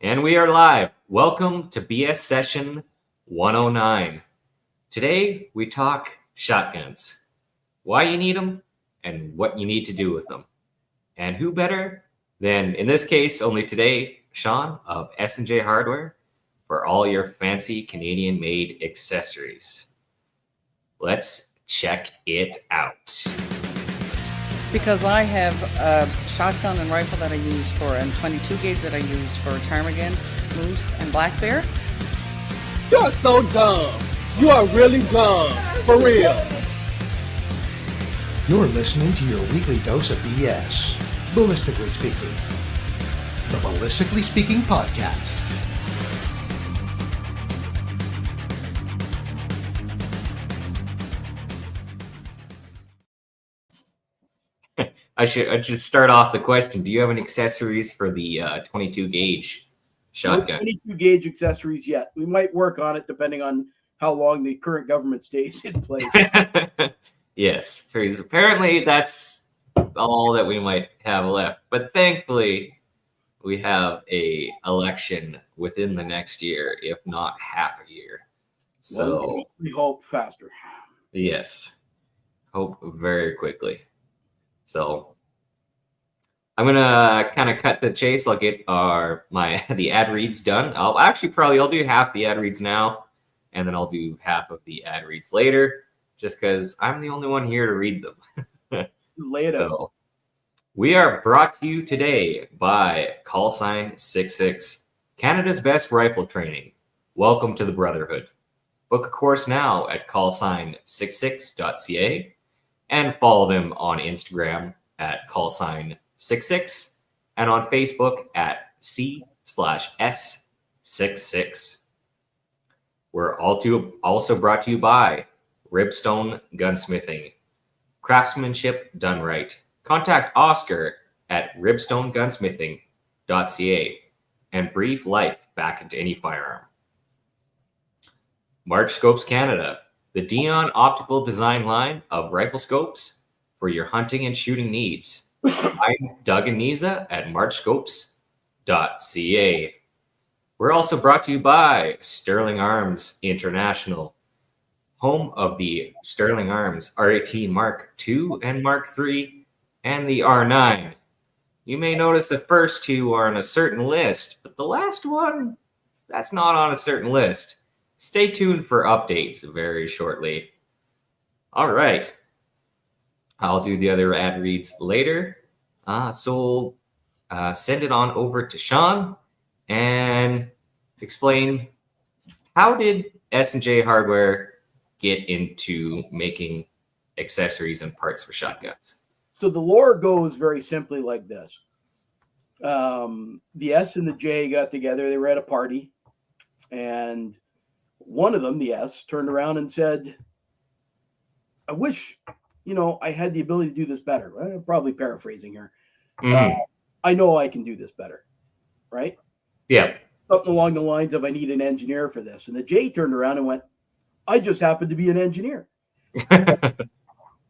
And we are live. Welcome to BS Session 109. Today, we talk shotguns, why you need them, and what you need to do with them. And who better than, in this case, only today, Sean of S&J Hardware for all your fancy Canadian-made accessories. Let's check it out. Because I have a shotgun and rifle that I use for, and 22 gauge that I use for ptarmigan, moose, and black bear. You're so dumb. You are really dumb. For real. You're listening to your weekly dose of BS, Ballistically Speaking. The Ballistically Speaking Podcast. I should just start off the question. Do you have any accessories for the 22 gauge shotgun? 22 gauge accessories yet. We might work on it depending on how long the current government stays in place. Yes, because apparently that's all that we might have left. But thankfully, we have a election within the next year, if not half a year. So Well, we hope faster. yes, hope very quickly. So I'm gonna kind of cut the chase. I'll get the ad reads done. I'll do half the ad reads now, and then I'll do half of the ad reads later, just because I'm the only one here to read them. Lay it out. We are brought to you today by Callsign 66, Canada's best rifle training. Welcome to the Brotherhood. Book a course now at callsign66.ca and follow them on Instagram at callsign66 and on Facebook at C/S66. We're also brought to you by Ribstone Gunsmithing. Craftsmanship done right. Contact Oscar at ribstonegunsmithing.ca and breathe life back into any firearm. March Scopes Canada, the Dion optical design line of rifle scopes for your hunting and shooting needs. I'm Doug and Niza at marchscopes.ca. We're also brought to you by Sterling Arms International, home of the Sterling Arms R18 Mark II and Mark III, and the R9. You may notice the first two are on a certain list, but the last one, that's not on a certain list. Stay tuned for updates very shortly. All right. I'll do the other ad reads later. So send it on over to Sean and explain, how did S&J Hardware get into making accessories and parts for shotguns? So the lore goes very simply like this. The S and the J got together. They were at a party, and one of them, the S, turned around and said, I wish, I had the ability to do this better. I'm probably paraphrasing here. I know I can do this better, right? Yeah. Something along the lines of, I need an engineer for this. And the J turned around and went, I just happen to be an engineer.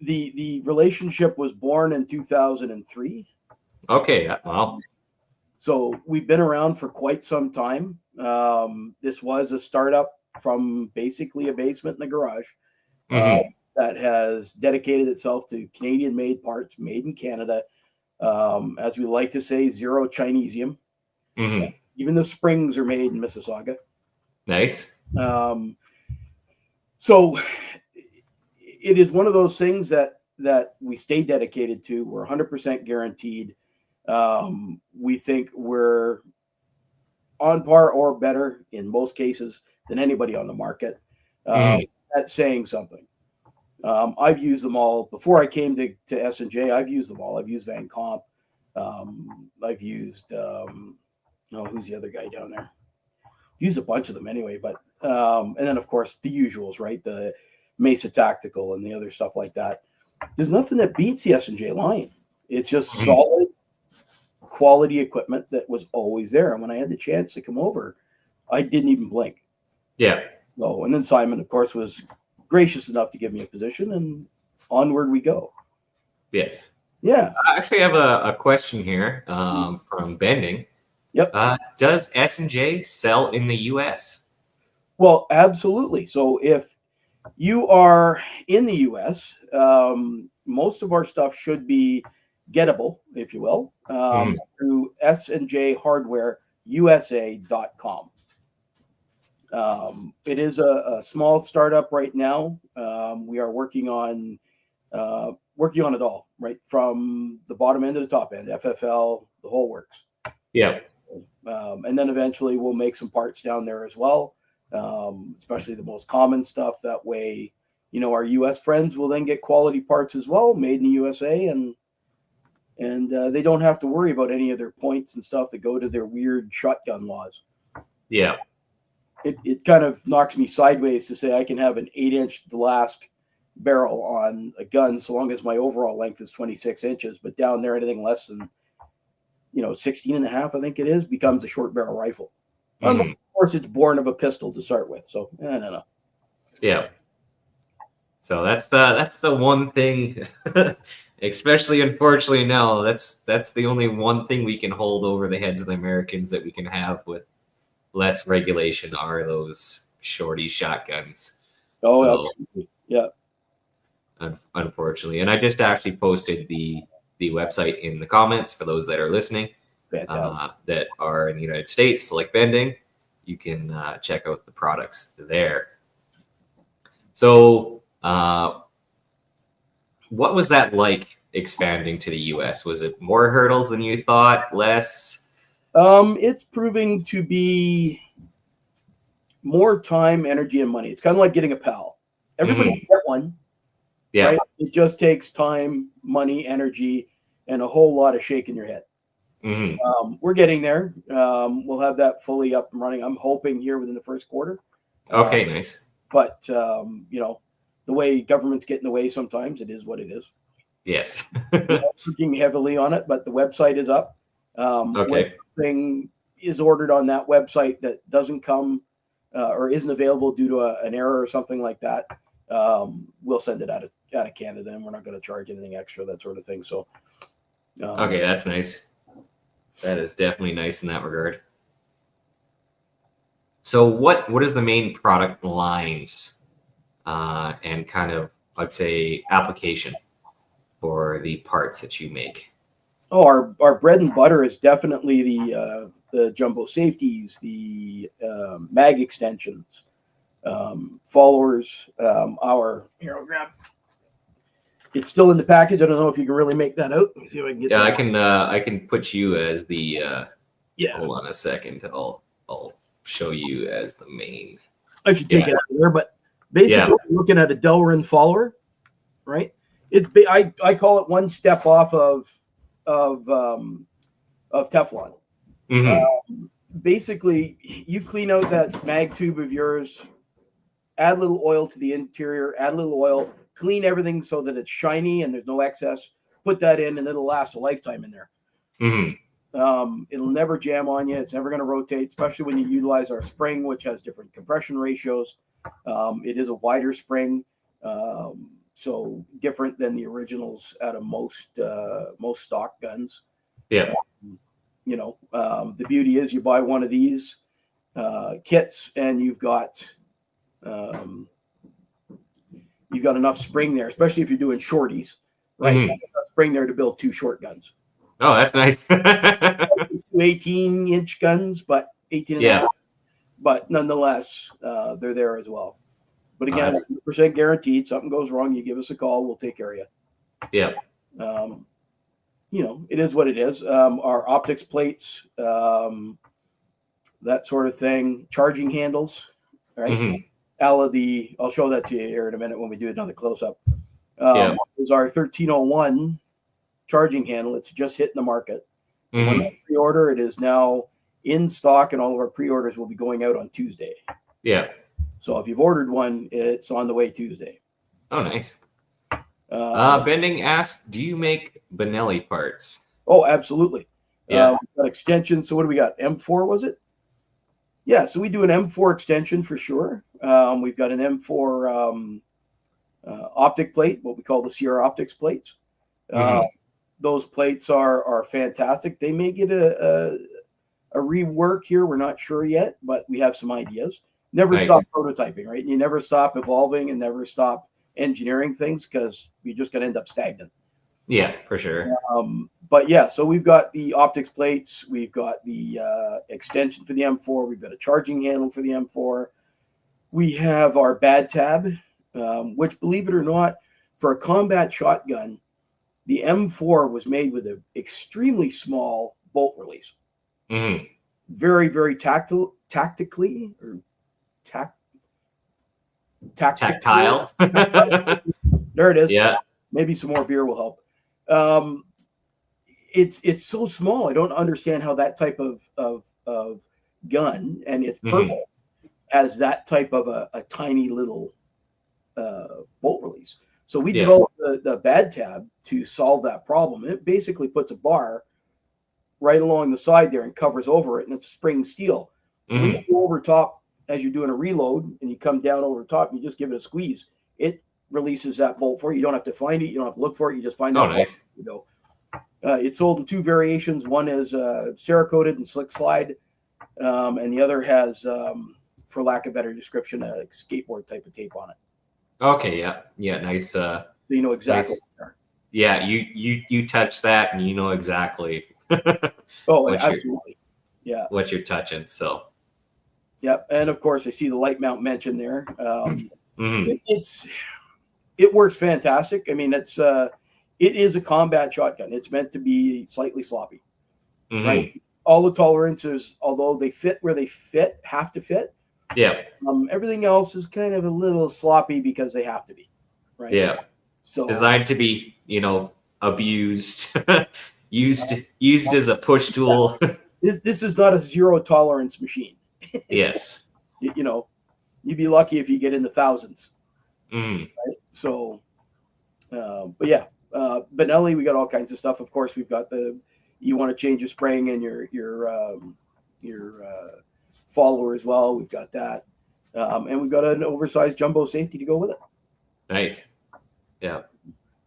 The relationship was born in 2003. Okay, well. So we've been around for quite some time. This was a startup from basically a basement in the garage that has dedicated itself to Canadian-made parts, made in Canada. As we like to say, zero Chinesium. Even the springs are made in Mississauga. Nice. So it is one of those things that we stay dedicated to. We're 100% guaranteed. We think we're on par or better in most cases than anybody on the market. That's saying something. I've used them all before I came to S&J. I've used them all. I've used Van Comp. I've used who's the other guy down there? Used a bunch of them anyway, but and then of course the usuals, right? The Mesa Tactical and the other stuff like that. There's nothing that beats the S&J line. It's just solid quality equipment that was always there. And when I had the chance to come over, I didn't even blink. Yeah. So, and then Simon, of course, was gracious enough to give me a position, and onward we go. Yes. Yeah. I actually have a question here from Bending. Yep. Does S&J sell in the U.S.? Well, absolutely. So if you are in the U.S., most of our stuff should be gettable, if you will, through snjhardwareusa.com. It is a small startup right now. We are working on it all, right from the bottom end to the top end, FFL, the whole works. Yeah. And then eventually we'll make some parts down there as well, especially the most common stuff. That way, our U.S. friends will then get quality parts as well, made in the USA, and they don't have to worry about any of their points and stuff that go to their weird shotgun laws. Yeah. It kind of knocks me sideways to say I can have an 8-inch Delask barrel on a gun so long as my overall length is 26 inches, but down there anything less than 16 and a half, I think it is, becomes a short barrel rifle. Of course, it's born of a pistol to start with, so I don't know. Yeah. So that's the one thing, especially unfortunately now, that's the only one thing we can hold over the heads of the Americans that we can have with less regulation are those shorty shotguns. Oh, so, absolutely. Yeah. Unfortunately, and I just actually posted the website in the comments for those that are listening that are in the United States, Select Bending. You can check out the products there. So what was that like expanding to the US? Was it more hurdles than you thought, less? It's proving to be more time, energy, and money. It's kind of like getting a pal. Everybody can get one. Yeah. Right? It just takes time, money, energy, and a whole lot of shaking your head. We're getting there. We'll have that fully up and running. I'm hoping here within the first quarter. Okay, nice. But the way governments get in the way sometimes, it is what it is. Yes. Working heavily on it, but the website is up. Okay. When is ordered on that website that doesn't come or isn't available due to an error or something like that, we'll send it out of Canada, and we're not going to charge anything extra, that sort of thing. So, okay, that's nice. That is definitely nice in that regard. So, what is the main product lines and kind of, I'd say, application for the parts that you make? Oh, our bread and butter is definitely the jumbo safeties, the mag extensions, followers. Here, I'll grab. It's still in the package. I don't know if you can really make that out. Let me see if I can get. Yeah, that. I can put you as the. Yeah. Hold on a second. I'll show you as the main. I should take it out of there, but basically, we're looking at a Delrin follower, right? I call it one step off of Teflon. Basically, you clean out that mag tube of yours, add a little oil to the interior, add a little oil, clean everything so that it's shiny and there's no excess. Put that in, and it'll last a lifetime in there. It'll never jam on you. It's never going to rotate, especially when you utilize our spring, which has different compression ratios. It is a wider spring, so different than the originals out of most stock guns. Yeah. The beauty is you buy one of these kits, and you've got enough spring there, especially if you're doing shorties, right? You've got enough spring there to build 2 short guns. Oh, that's nice. 18-inch guns, but 18 and a half. But nonetheless, they're there as well. But again, 100% guaranteed. Something goes wrong, you give us a call. We'll take care of you. Yeah. It is what it is. Our optics plates, that sort of thing. Charging handles, right? I'll show that to you here in a minute when we do another close-up. Is our 1301 charging handle. It's just hitting the market. When you pre-order, it is now in stock, and all of our pre-orders will be going out on Tuesday. Yeah. So if you've ordered one, it's on the way Tuesday. Oh, nice. Bending asked, do you make Benelli parts? Oh, absolutely. Yeah. We've got extensions. So what do we got? M4, was it? Yeah, so we do an M4 extension for sure. We've got an M4 optic plate, what we call the Sierra Optics plates. Those plates are fantastic. They may get a rework here. We're not sure yet, but we have some ideas. Never Nice. stop prototyping, right? You never stop evolving and never stop engineering things because you're just going to end up stagnant. Yeah, for sure. But yeah, so we've got the optics plates, we've got the extension for the M4, we've got a charging handle for the M4. We have our bad tab, which, believe it or not, for a combat shotgun, the M4 was made with an extremely small bolt release. Mhm. Very, very tactically or Tactile. There it is. Yeah. Maybe some more beer will help. It's so small. I don't understand how that type of gun, and it's purple, has that type of a tiny little bolt release. So we developed the bad tab to solve that problem. It basically puts a bar right along the side there and covers over it, and it's spring steel. So when you go over top as you're doing a reload and you come down over top, you just give it a squeeze. It releases that bolt for you. You don't have to find it. You don't have to look for it. You just find it. Nice. You know, it's sold in two variations. One is Cerakoted and slick slide, and the other has, for lack of better description, a skateboard type of tape on it. Okay. Yeah. Nice. So you know exactly. Nice. Yeah. You touch that and you know exactly. Oh, what absolutely. Yeah. What you're touching. So. Yep. And of course, I see the light mount mentioned there. It works fantastic. I mean, it is a combat shotgun. It's meant to be slightly sloppy, right? All the tolerances, although they fit where they have to fit. Yeah. Everything else is kind of a little sloppy because they have to be, right? Yeah. So designed to be, abused, used as a push tool. This is not a zero tolerance machine. Yes. You'd be lucky if you get in the thousands. Right? So, but yeah, Benelli, we got all kinds of stuff. Of course, we've got you want to change your spring and your follower as well. We've got that, and we've got an oversized jumbo safety to go with it. Nice. Yeah.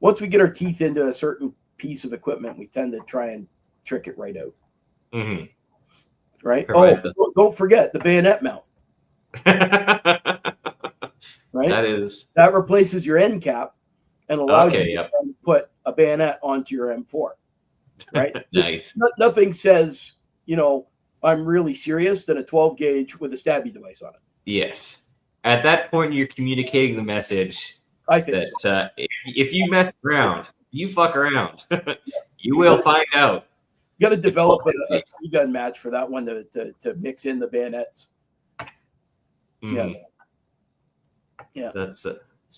Once we get our teeth into a certain piece of equipment, we tend to try and trick it right out. Right. Don't forget the bayonet mount. Right. That replaces your end cap and allows you to put a bayonet onto your M4. Right. Nice. Nothing says, I'm really serious than a 12 gauge with a stabby device on it. Yes. At that point, you're communicating the message. I think that if you mess around, you fuck around, you will find out. You got to develop a three-gun match for that one to mix in the bayonets. Yeah. It's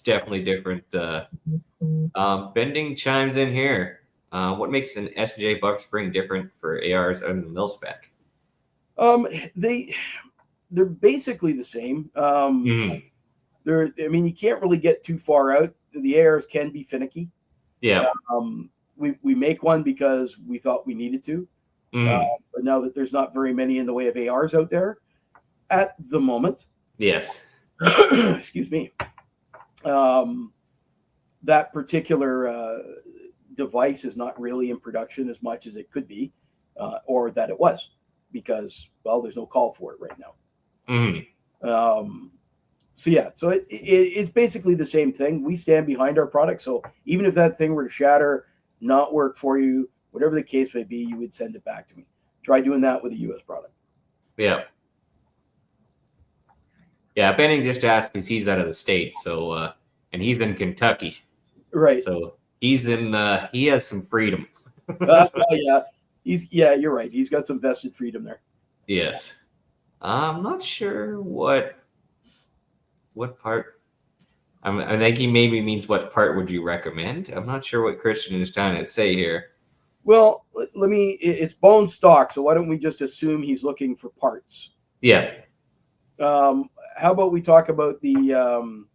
definitely different. Bending chimes in here. What makes an SJ Buck Spring different for ARs and the mil spec? They're basically the same. You can't really get too far out. The ARs can be finicky. Yeah. We make one because we thought we needed to. But now that there's not very many in the way of ARs out there at the moment. Yes. Excuse me. That particular device is not really in production as much as it could be, or that it was, because, well, there's no call for it right now. So it's basically the same thing. We stand behind our product. So even if that thing were to shatter, not work for you, whatever the case may be, you would send it back to me. Try doing that with a U.S. product. Yeah. Yeah, Benning just asked because he's out of the States, so and he's in Kentucky. Right. So he's in he has some freedom. Yeah, you're right. He's got some vested freedom there. Yes. I'm not sure what part. I think he maybe means what part would you recommend? I'm not sure what Christian is trying to say here. Well, it's bone stock, so why don't we just assume he's looking for parts? Yeah. How about we talk about the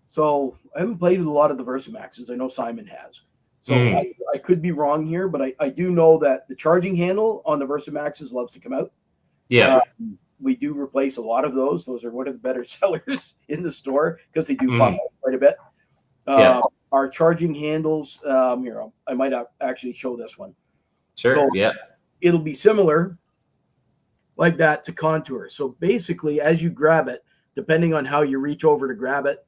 so I haven't played with a lot of the Versamaxes. I know Simon has. So I could be wrong here, but I do know that the charging handle on the Versamaxes loves to come out. Yeah. We do replace a lot of those. Those are one of the better sellers in the store because they do pop out quite a bit. Our charging handles, here, I might actually show this one. Sure. So, yeah. it'll be similar like that to contour. So basically, as you grab it, depending on how you reach over to grab it,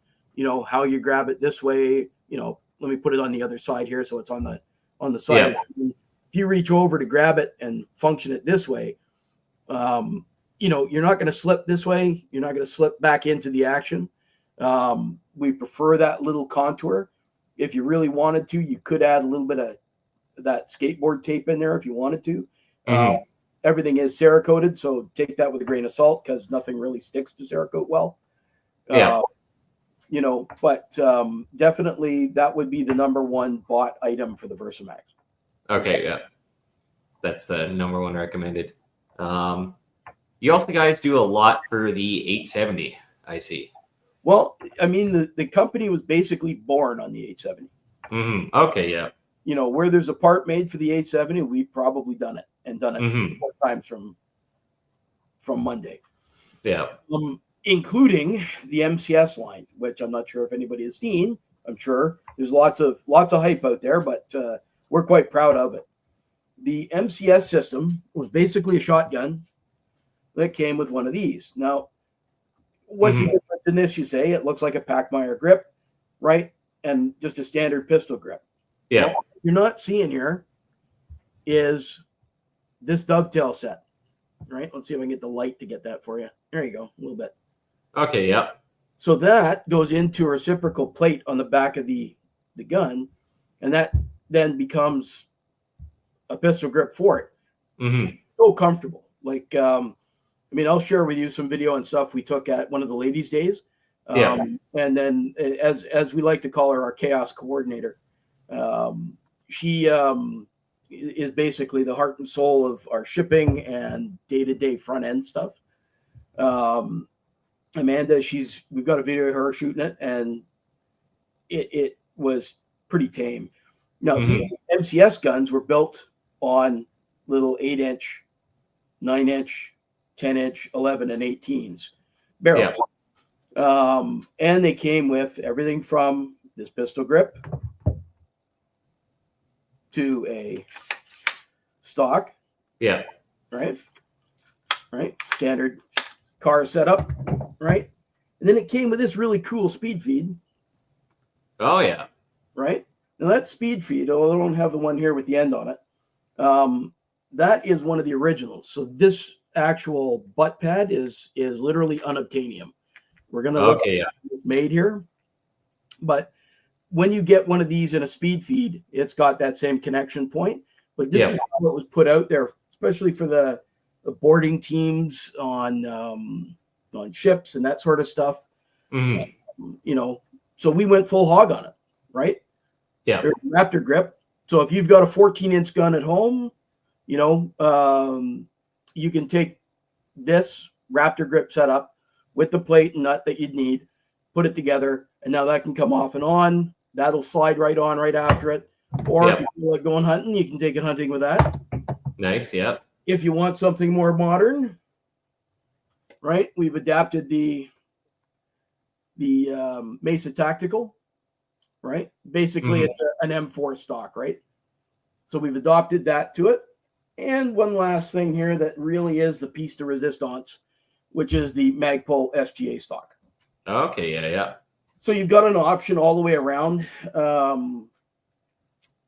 how you grab it this way, let me put it on the other side here. So it's on the side. Yeah. If you reach over to grab it and function it this way, you're not going to slip this way. You're not going to slip back into the action. We prefer that little contour. If you really wanted to, you could add a little bit of that skateboard tape in there if you wanted to. Mhm. Everything is Cerakoted, so take that with a grain of salt because nothing really sticks to Cerakote well. Yeah. But definitely that would be the number one bought item for the VersaMax. Okay, yeah. That's the number one recommended. You also guys do a lot for the 870, I see. Well, I mean, the company was basically born on the 870. Okay, yeah. Where there's a part made for the 870, we've probably done it and done it 4 times from Monday. Yeah. Including the MCS line, which I'm not sure if anybody has seen. I'm sure there's lots of hype out there, but we're quite proud of it. The MCS system was basically a shotgun that came with one of these. Now, what's the difference in this? You say it looks like a Pachmayr grip, right? And just a standard pistol grip. Yeah. Well, what you're not seeing here is this dovetail set, right? Let's see if I can get the light to get that for you. There you go, a little bit. Okay, yeah. So that goes into a reciprocal plate on the back of the gun, and that then becomes a pistol grip for it. So comfortable. Like, I'll share with you some video and stuff we took at one of the ladies' days. And then, as we like to call her, our chaos coordinator. She is basically the heart and soul of our shipping and day-to-day front end stuff. Amanda, we've got a video of her shooting it, and it was pretty tame. Now, these MCS guns were built on little 8-inch, 9-inch, 10-inch, 11 and 18s barrels. And they came with everything from this pistol grip to a stock. Yeah. Right. Standard car setup. Right. And then it came with this really cool speed feed. Oh, yeah. Right. Now that speed feed, although I don't have the one here with the end on it, that is one of the originals. So this actual butt pad is literally unobtainium. We're going to look at what's made here. But when you get one of these in a speed feed, it's got that same connection point. But this is how it was put out there, especially for the boarding teams on ships and that sort of stuff. So we went full hog on it, right? Yeah. There's a Raptor grip. So if you've got a 14-inch gun at home, you can take this Raptor grip setup with the plate and nut that you'd need, put it together, and now that can come off and on. That'll slide right on right after it. Or if you feel like going hunting, you can take it hunting with that. Nice, yeah. If you want something more modern, right, we've adapted the Mesa Tactical, right? Basically, it's an M4 stock, right? So we've adopted that to it. And one last thing here that really is the piece de resistance, which is the Magpul SGA stock. Okay, yeah. So you've got an option all the way around.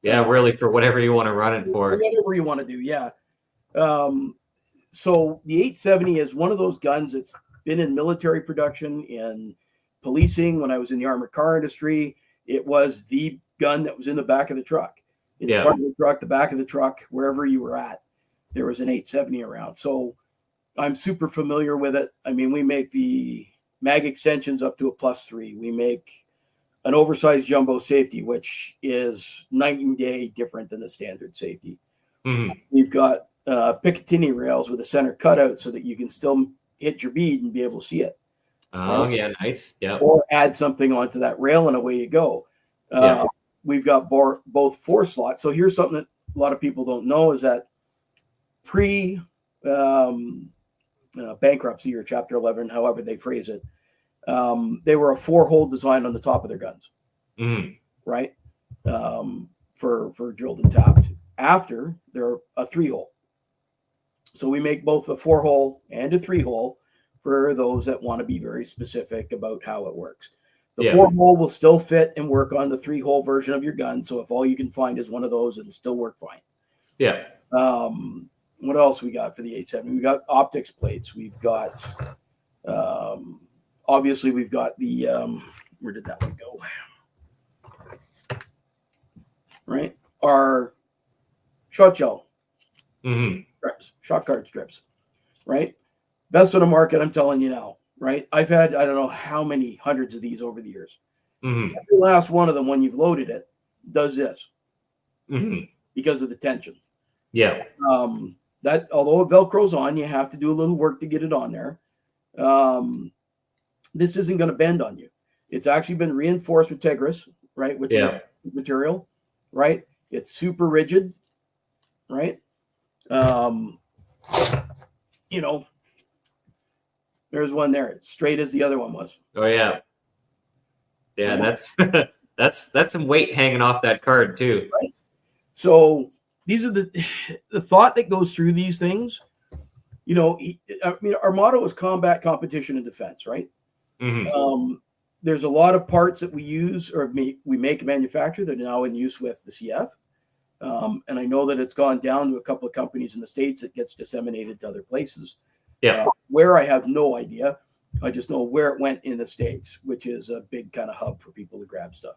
Really for whatever you want to run it for. Whatever you want to do, yeah. So the 870 is one of those guns that's been in military production, in policing. When I was in the armored car industry, it was the gun that was in the back of the truck. In the front of the truck, the back of the truck, wherever you were at, there was an 870 around. So I'm super familiar with it. I mean, we make the mag extensions up to a +3. We make an oversized jumbo safety, which is night and day different than the standard safety. We've got Picatinny rails with a center cutout so that you can still hit your bead and be able to see it. Oh, right? Yeah, nice. Yeah. Or add something onto that rail and away you go. We've got both 4 slots. So here's something that a lot of people don't know is that pre bankruptcy or Chapter 11, however they phrase it, they were a 4-hole design on the top of their guns, right? For drilled and tapped. After, they're a 3-hole. So we make both a 4-hole and a 3-hole for those that want to be very specific about how it works. The Yeah. 4-hole will still fit and work on the 3-hole version of your gun. So if all you can find is one of those, it'll still work fine. Yeah. What else we got for the 870? We got optics plates. We've got, obviously, we've got the, where did that one go? Right? Our shot shell Mm-hmm. strips, shot card strips, right? Best on the market, I'm telling you now, right? I've had, I don't know how many hundreds of these over the years. Mm-hmm. Every last one of them, when you've loaded it, does this Mm-hmm. because of the tension. Yeah. That although it Velcro's on, you have to do a little work to get it on there. This isn't going to bend on you. It's actually been reinforced with Tigris, right? Which Yeah. is material, right? It's super rigid, right? You know, there's one there. It's straight as the other one was. Oh yeah. Yeah, that's that's some weight hanging off that card too. Right. So these are the thought that goes through these things. You know, I mean, our motto is combat, competition, and defense, right? Mm-hmm. There's a lot of parts that we use or we make and manufacture that are now in use with the CF. And I know that it's gone down to a couple of companies in the States. It gets disseminated to other places. Yeah. Where I have no idea. I just know where it went in the States, which is a big kind of hub for people to grab stuff.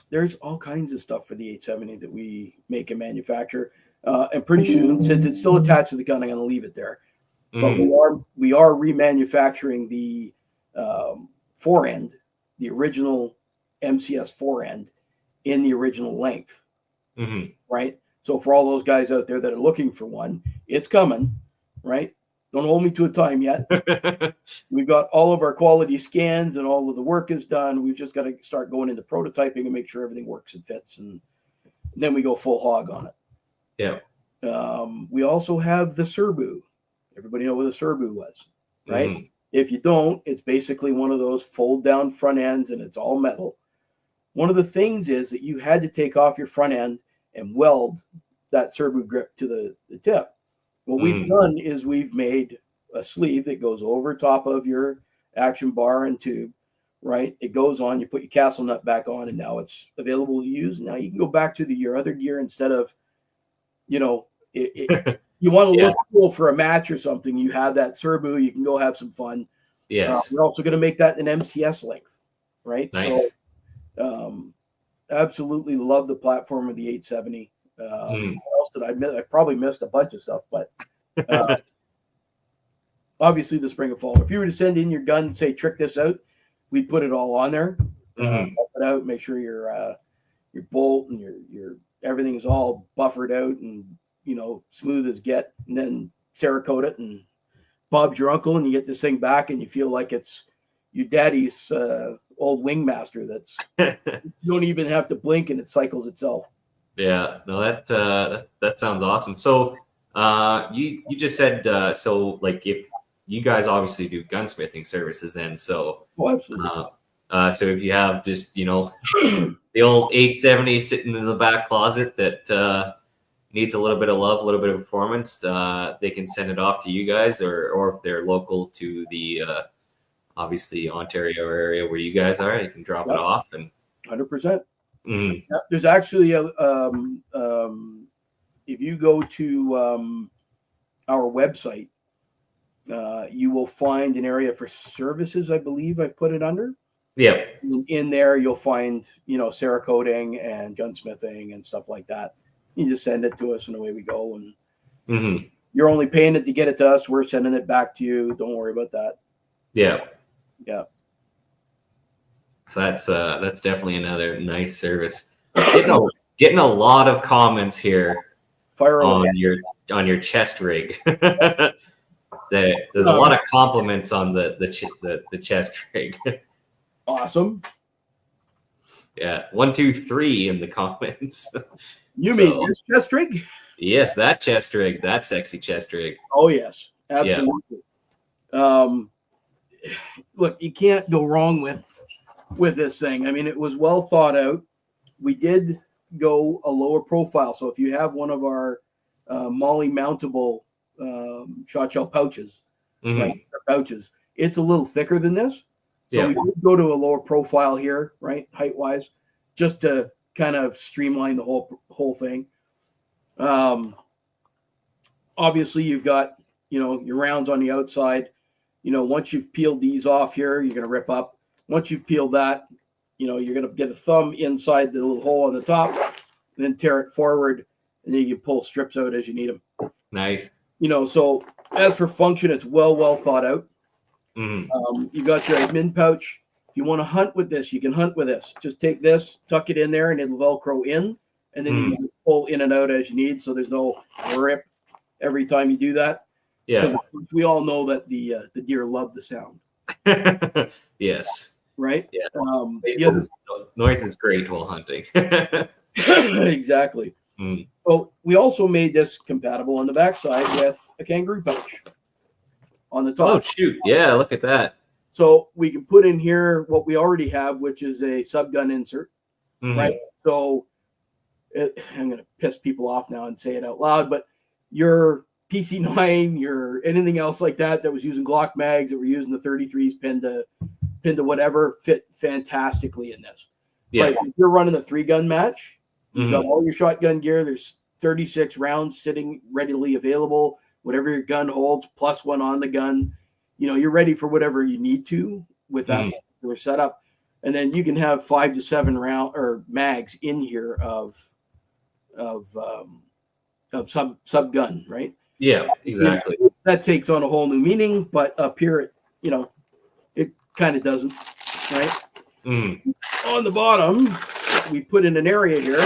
There's all kinds of stuff for the 870 that we make and manufacture. And pretty soon, since it's still attached to the gun, I'm going to leave it there. But we are remanufacturing the forend, the original MCS forend in the original length, Mm-hmm. right? So for all those guys out there that are looking for one, it's coming, right? Don't hold me to a time yet. We've got all of our quality scans and all of the work is done. We've just got to start going into prototyping and make sure everything works and fits, and then we go full hog on it. Yeah. We also have the Serbu. Everybody know what the Serbu was, right? Mm-hmm. If you don't, it's basically one of those fold down front ends and it's all metal. One of the things is that you had to take off your front end and weld that Serbu grip to the tip. What we've done is we've made a sleeve that goes over top of your action bar and tube, right? It goes on, you put your castle nut back on, and now it's available to use. Now you can go back to your other gear instead of, you know, you want to look cool for a match or something. You have that Serbu, you can go have some fun. Yes. We're also going to make that an MCS length, right? Nice. So, absolutely love the platform of the 870. What else did I miss? I probably missed a bunch of stuff, but obviously the spring and fall. If you were to send in your gun and say, trick this out, we'd put it all on there. Buff it out, make sure your bolt and your everything is all buffered out and, you know, smooth as get, and then Cerakote it and Bob's your uncle, and you get this thing back and you feel like it's your daddy's old wingmaster that's you don't even have to blink and it cycles itself. Yeah, no, that sounds awesome. So, you just said so like if you guys obviously do gunsmithing services, then so Absolutely. So if you have just the old 870 sitting in the back closet that needs a little bit of love, a little bit of performance, they can send it off to you guys, or if they're local to the obviously Ontario area where you guys are, you can drop it off and 100%. Mm. There's actually a if you go to our website, you will find an area for services. I believe I've put it under. Yeah. In there, you'll find Cerakoting and gunsmithing and stuff like that. You just send it to us, and away we go. And you're only paying it to get it to us. We're sending it back to you. Don't worry about that. Yeah. Yeah. So that's definitely another nice service. Getting a lot of comments here Fire on away. your chest rig. There's a lot of compliments on the chest rig. Awesome. Yeah, 1, 2, 3 in the comments. You mean this chest rig? Yes, that chest rig, that sexy chest rig. Oh yes, absolutely. Look, you can't go wrong with this thing. I mean, it was well thought out. We did go a lower profile. So if you have one of our Molly mountable shot shell pouches, Mhm. right, pouches, it's a little thicker than this. So Yeah. we could go to a lower profile here, right, height wise, just to kind of streamline the whole thing. Obviously, you've got, your rounds on the outside. Once you've peeled these off here, you're going to rip up. Once you've peeled that, you're going to get a thumb inside the little hole on the top, and then tear it forward, and then you can pull strips out as you need them. Nice. So as for function, it's well thought out. Mhm. You got your admin pouch. If you want to hunt with this, you can hunt with this. Just take this, tuck it in there, and it'll Velcro in, and then you can pull in and out as you need. So there's no rip every time you do that. Yeah. Because we all know that the deer love the sound, Yes. right? Yeah. The other- Noise is great while hunting. exactly. Mm. Well, we also made this compatible on the backside with a kangaroo pouch on the Oh top. shoot! Yeah, look at that. So we can put in here what we already have, which is a subgun insert, Mhm. right? So I'm going to piss people off now and say it out loud, but your PC9, your anything else like that was using Glock mags, that were using the 33s pinned to whatever, fit fantastically in this. Yeah. Right? If you're running a 3-gun match, you've got Mhm. all your shotgun gear. There's 36 rounds sitting readily available. Whatever your gun holds, plus one on the gun. You're ready for whatever you need to with that particular setup. And then you can have 5 to 7 round or mags in here of sub gun, right? Yeah, exactly. That takes on a whole new meaning, but up here, it kind of doesn't, right? Mhm. On the bottom, we put in an area here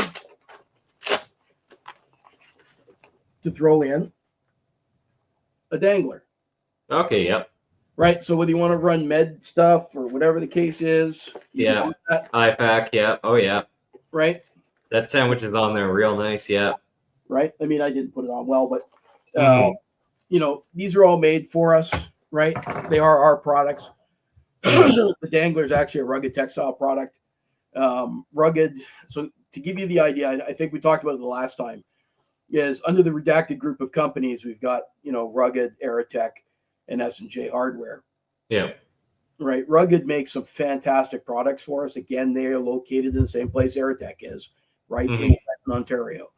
to throw in a dangler, Okay. Yep. right? So whether you want to run med stuff or whatever the case is, you can Yeah. do that, IPAC. Yeah. Oh yeah. right? That sandwich is on there real nice. Yeah. Right? I mean, I didn't put it on well, but Mhm. these are all made for us, right? They are our products. The dangler is actually a Rugged textile product. Rugged. So to give you the idea, I think we talked about it the last time. Is under the redacted group of companies, we've got Rugged, Aerotech, and S&J Hardware. Yeah. Right, Rugged makes some fantastic products for us. Again, they are located in the same place Aerotech is, right in Ontario.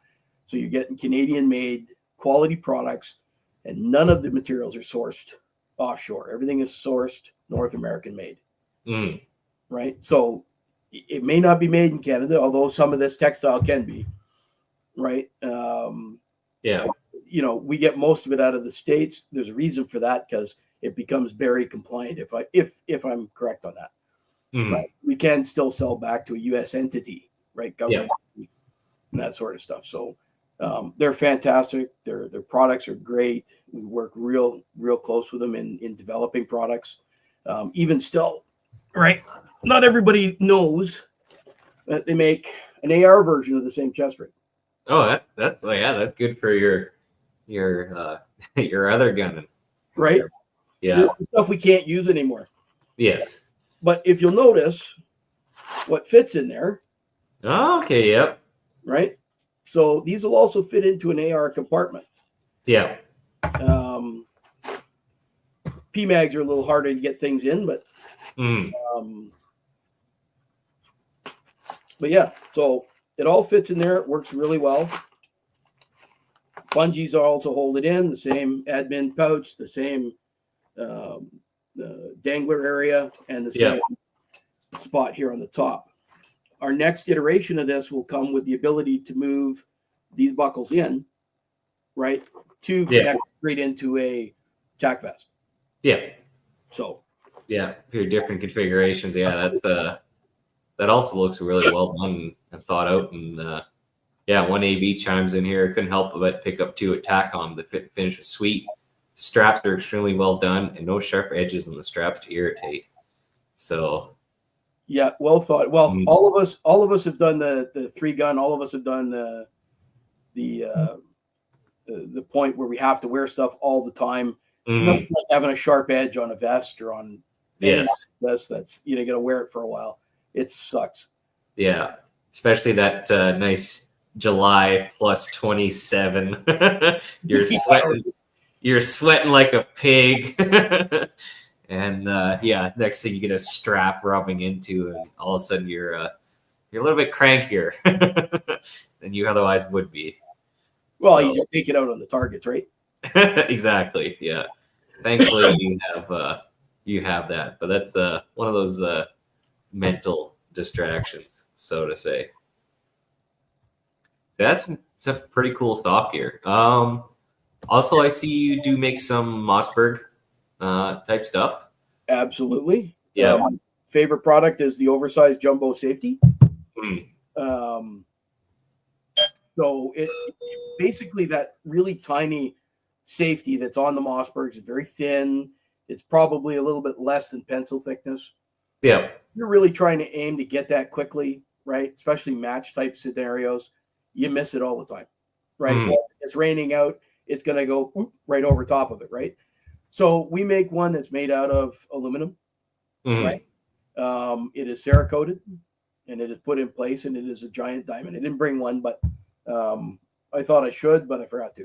So you're getting Canadian-made quality products, and none of the materials are sourced offshore. Everything is sourced North American made. Mm. Right, so it may not be made in Canada, although some of this textile can be. Right. Yeah. We get most of it out of the States. There's a reason for that, because it becomes very compliant. If I'm correct on that, Mhm. right? We can still sell back to a U.S. entity, right? Government entity, and that sort of stuff. So they're fantastic. Their products are great. We work real close with them in developing products. Even still, right? Not everybody knows that they make an AR version of the same chest rig. Oh, that's good for your your other gun. Right? Yeah. The stuff we can't use anymore. Yes. But if you'll notice what fits in there, Oh, okay. Yep. right? So these will also fit into an AR compartment. Yeah. PMags are a little harder to get things in, but Mm. yeah, so it all fits in there. It works really well. Bungees also hold it in, the same admin pouch, the same the dangler area, and the same spot here on the top. Our next iteration of this will come with the ability to move these buckles in, right, to connect straight into a tack vest. Yeah. So Yeah. Your different configurations. Yeah. That's that also looks really well done and thought out. And one AV chimes in here. Couldn't help but pick up two at TACOM. The finish was sweet. Straps are extremely well done, and no sharp edges on the straps to irritate. So yeah, well thought. Well, all of us have done the 3-gun. All of us have done the point where we have to wear stuff all the time. Like having a sharp edge on a vest or on yes, vest that's got to wear it for a while. It sucks. Yeah. especially that nice July plus 27. You're sweating like a pig. And next thing you get a strap rubbing into, and all of a sudden you're a little bit crankier than you otherwise would be. Well, So- you take it out on the targets, right? Exactly. Yeah. Thankfully, you have that, but that's one of those mental distractions, so to say. It's a pretty cool stock here. Also, I see you do make some Mossberg type stuff. Absolutely. Yeah. Favorite product is the oversized jumbo safety. Mm. So it basically that really tiny safety that's on the Mossbergs is very thin. It's probably a little bit less than pencil thickness. Yeah. You're really trying to aim to get that quickly, right? Especially match type scenarios. You miss it all the time, right? Mm. Well, it's raining out. It's going to go right over top of it, right? So we make one that's made out of aluminum, Mm. right? It is Cerakoted, and it is put in place, and it is a giant diamond. I didn't bring one, but I thought I should, but I forgot to.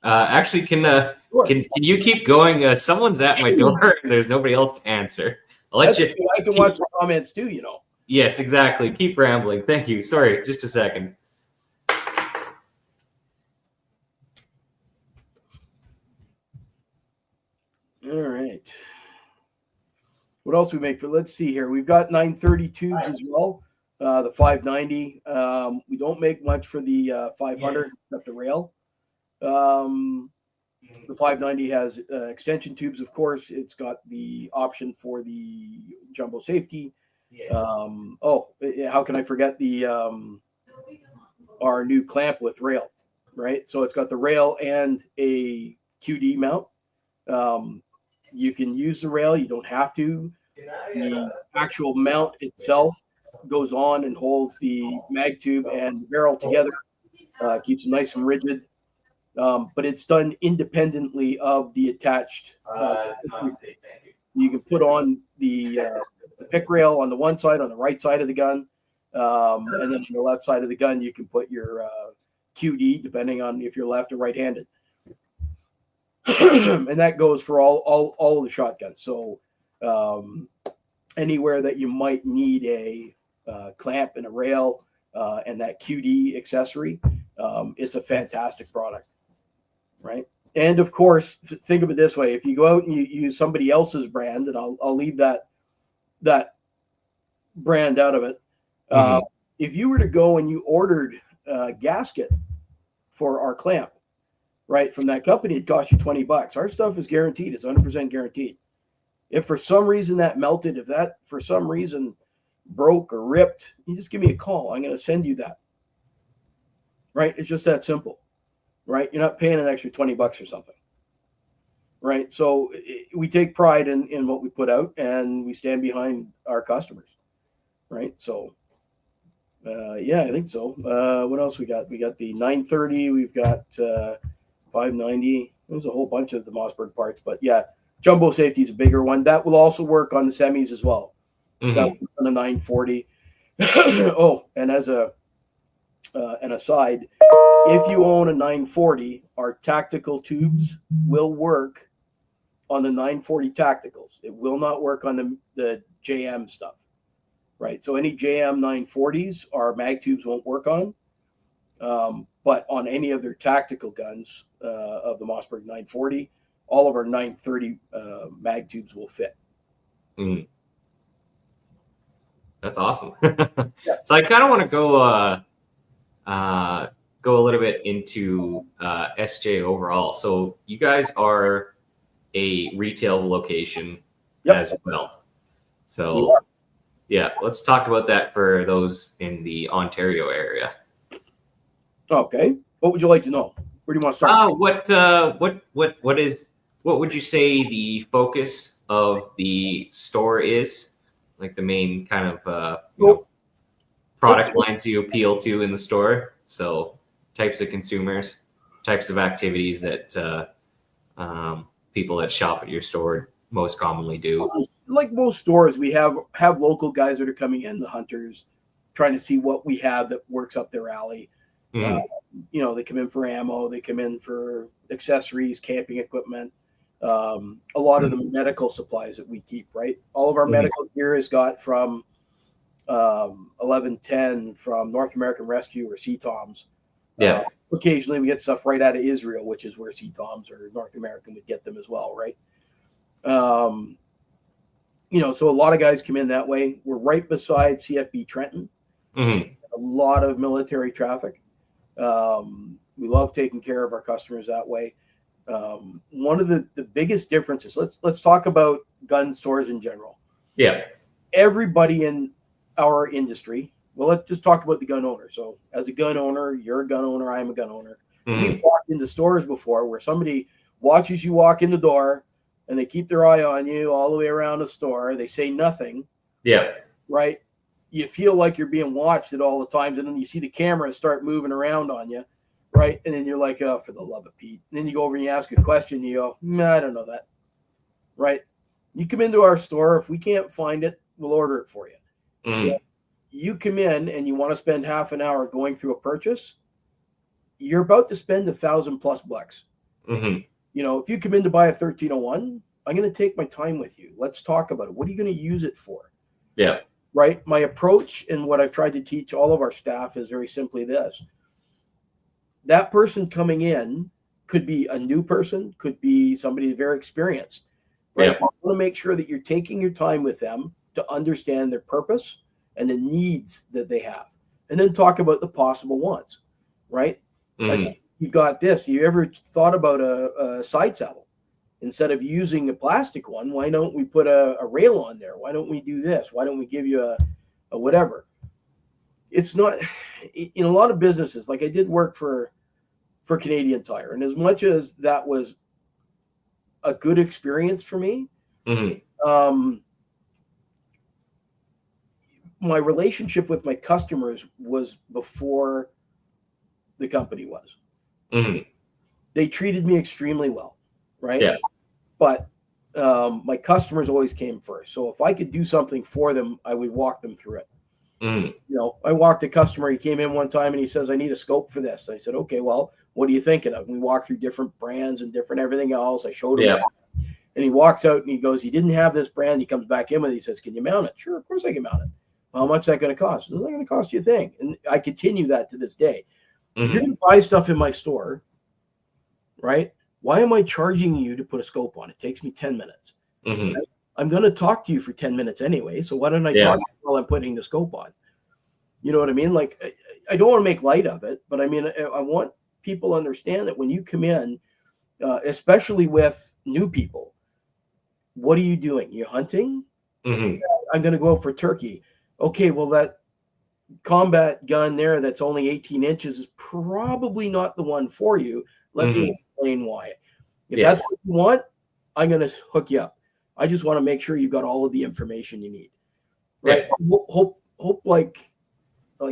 Actually, Sure. can you keep going? Someone's at my door, and there's nobody else to answer. I'll let That's you. okay. I can watch the comments too, you know. Yes, exactly. Keep rambling. Thank you. Sorry, just a second. All right. What else we make for? Let's see here. We've got 930 tubes as well. The 590. We don't make much for the 500 except the rail. The 590 has extension tubes, of course. It's got the option for the jumbo safety. How can I forget the our new clamp with rail, right? So it's got the rail and a QD mount. You can use the rail. You don't have to. The actual mount itself goes on and holds the mag tube and barrel together. Keeps them nice and rigid. But it's done independently of the attached. You can put on the pick rail on the one side, on the right side of the gun, and then on the left side of the gun, you can put your QD, depending on if you're left or right-handed. And that goes for all of the shotguns. So anywhere that you might need a clamp and a rail and that QD accessory, it's a fantastic product, right? And of course, think of it this way: if you go out and you use somebody else's brand, and I'll leave that brand out of it. Mhm. If you were to go and you ordered a gasket for our clamp, right, from that company, it cost you $20. Our stuff is guaranteed. It's 100% guaranteed. If for some reason that melted, if that for some reason broke or ripped, you just give me a call. I'm going to send you that. Right? It's just that simple. Right? You're not paying an extra $20 or something. Right? So we take pride in what we put out, and we stand behind our customers. Right? So I think so. What else we got? We got the 930. We've got 590. There's a whole bunch of the Mossberg parts, but yeah, jumbo safety is a bigger one. That will also work on the semis as well. Mhm. That will work on the 940. Oh, and as an aside, if you own a 940, our tactical tubes will work on the 940 tacticals. It will not work on the JM stuff. Right, so any JM 940s, our mag tubes won't work on, but on any of their tactical guns of the Mossberg 940, all of our 930 mag tubes will fit. Mm. That's awesome. So I kind of want to go a little bit into SJ overall. So you guys are a retail location as well. So yeah, let's talk about that for those in the Ontario area. Okay, what would you like to know? Where do you want to start? What would you say the focus of the store is? Like the main kind of product lines you appeal to in the store. So types of consumers, types of activities that people that shop at your store most commonly do. like most stores, we have local guys that are coming in, the hunters, trying to see what we have that works up their alley. Mhm. They come in for ammo, they come in for accessories, camping equipment, a lot of the medical supplies that we keep, right? All of our Mhm. medical gear is got from 1110, from North American Rescue or CTOMS. Yeah. Occasionally we get stuff right out of Israel, which is where CTOMS or North American would get them as well, right? So a lot of guys come in that way. We're right beside CFB Trenton. Mhm. A lot of military traffic. We love taking care of our customers that way. One of the biggest differences, let's talk about gun stores in general. Yeah. Everybody in our industry, well, let's just talk about the gun owner. So as a gun owner, you're a gun owner, I'm a gun owner. Mhm. We've walked into stores before where somebody watches you walk in the door and they keep their eye on you all the way around the store. They say nothing, Yeah. right? You feel like you're being watched at all the times, and then you see the cameras start moving around on you, right? And then you're like, oh, for the love of Pete. And then you go over and you ask a question, and you go, nah, I don't know that, right? You come into our store, if we can't find it, we'll order it for you. Mhm. Yeah. You come in and you want to spend half an hour going through a purchase, you're about to spend $1,000+ Mhm. If you come in to buy a 1301, I'm going to take my time with you. Let's talk about it. What are you going to use it for? Yeah. Right? My approach and what I've tried to teach all of our staff is very simply this. That person coming in could be a new person, could be somebody very experienced. Right? Yeah. You want to make sure that you're taking your time with them to understand their purpose and the needs that they have. And then talk about the possible wants. Right? Mhm. I said, you got this. You ever thought about a side saddle? Instead of using a plastic one, why don't we put a rail on there? Why don't we do this? Why don't we give you a whatever? It's not in a lot of businesses. Like I did work for Canadian Tire, and as much as that was a good experience for me, Mhm. My relationship with my customers was before the company was. Mhm. They treated me extremely well, right? Yeah. But my customers always came first. So if I could do something for them, I would walk them through it. Mhm. I walked a customer. He came in one time and he says, I need a scope for this. I said, okay, well, what are you thinking of? And we walked through different brands and different everything else. I showed him. Yeah. And he walks out and he goes, he didn't have this brand. He comes back in with it. He says, can you mount it? Sure, of course I can mount it. Well, how much is that going to cost? It's not going to cost you a thing. And I continue that to this day. If you're Mhm. going to buy stuff in my store, right? Why am I charging you to put a scope on? It takes me 10 minutes. Mhm. I'm going to talk to you for 10 minutes anyway. So why don't I Yeah. talk to you while I'm putting the scope on? You know what I mean? Like, I don't want to make light of it, but I mean, I want people to understand that when you come in, especially with new people, what are you doing? You hunting? Mhm. I'm going to go out for turkey. Okay, well, that combat gun there that's only 18 inches is probably not the one for you. Let me explain why. If Yes. that's what you want, I'm going to hook you up. I just want to make sure you've got all of the information you need. Right? Yeah. Hope like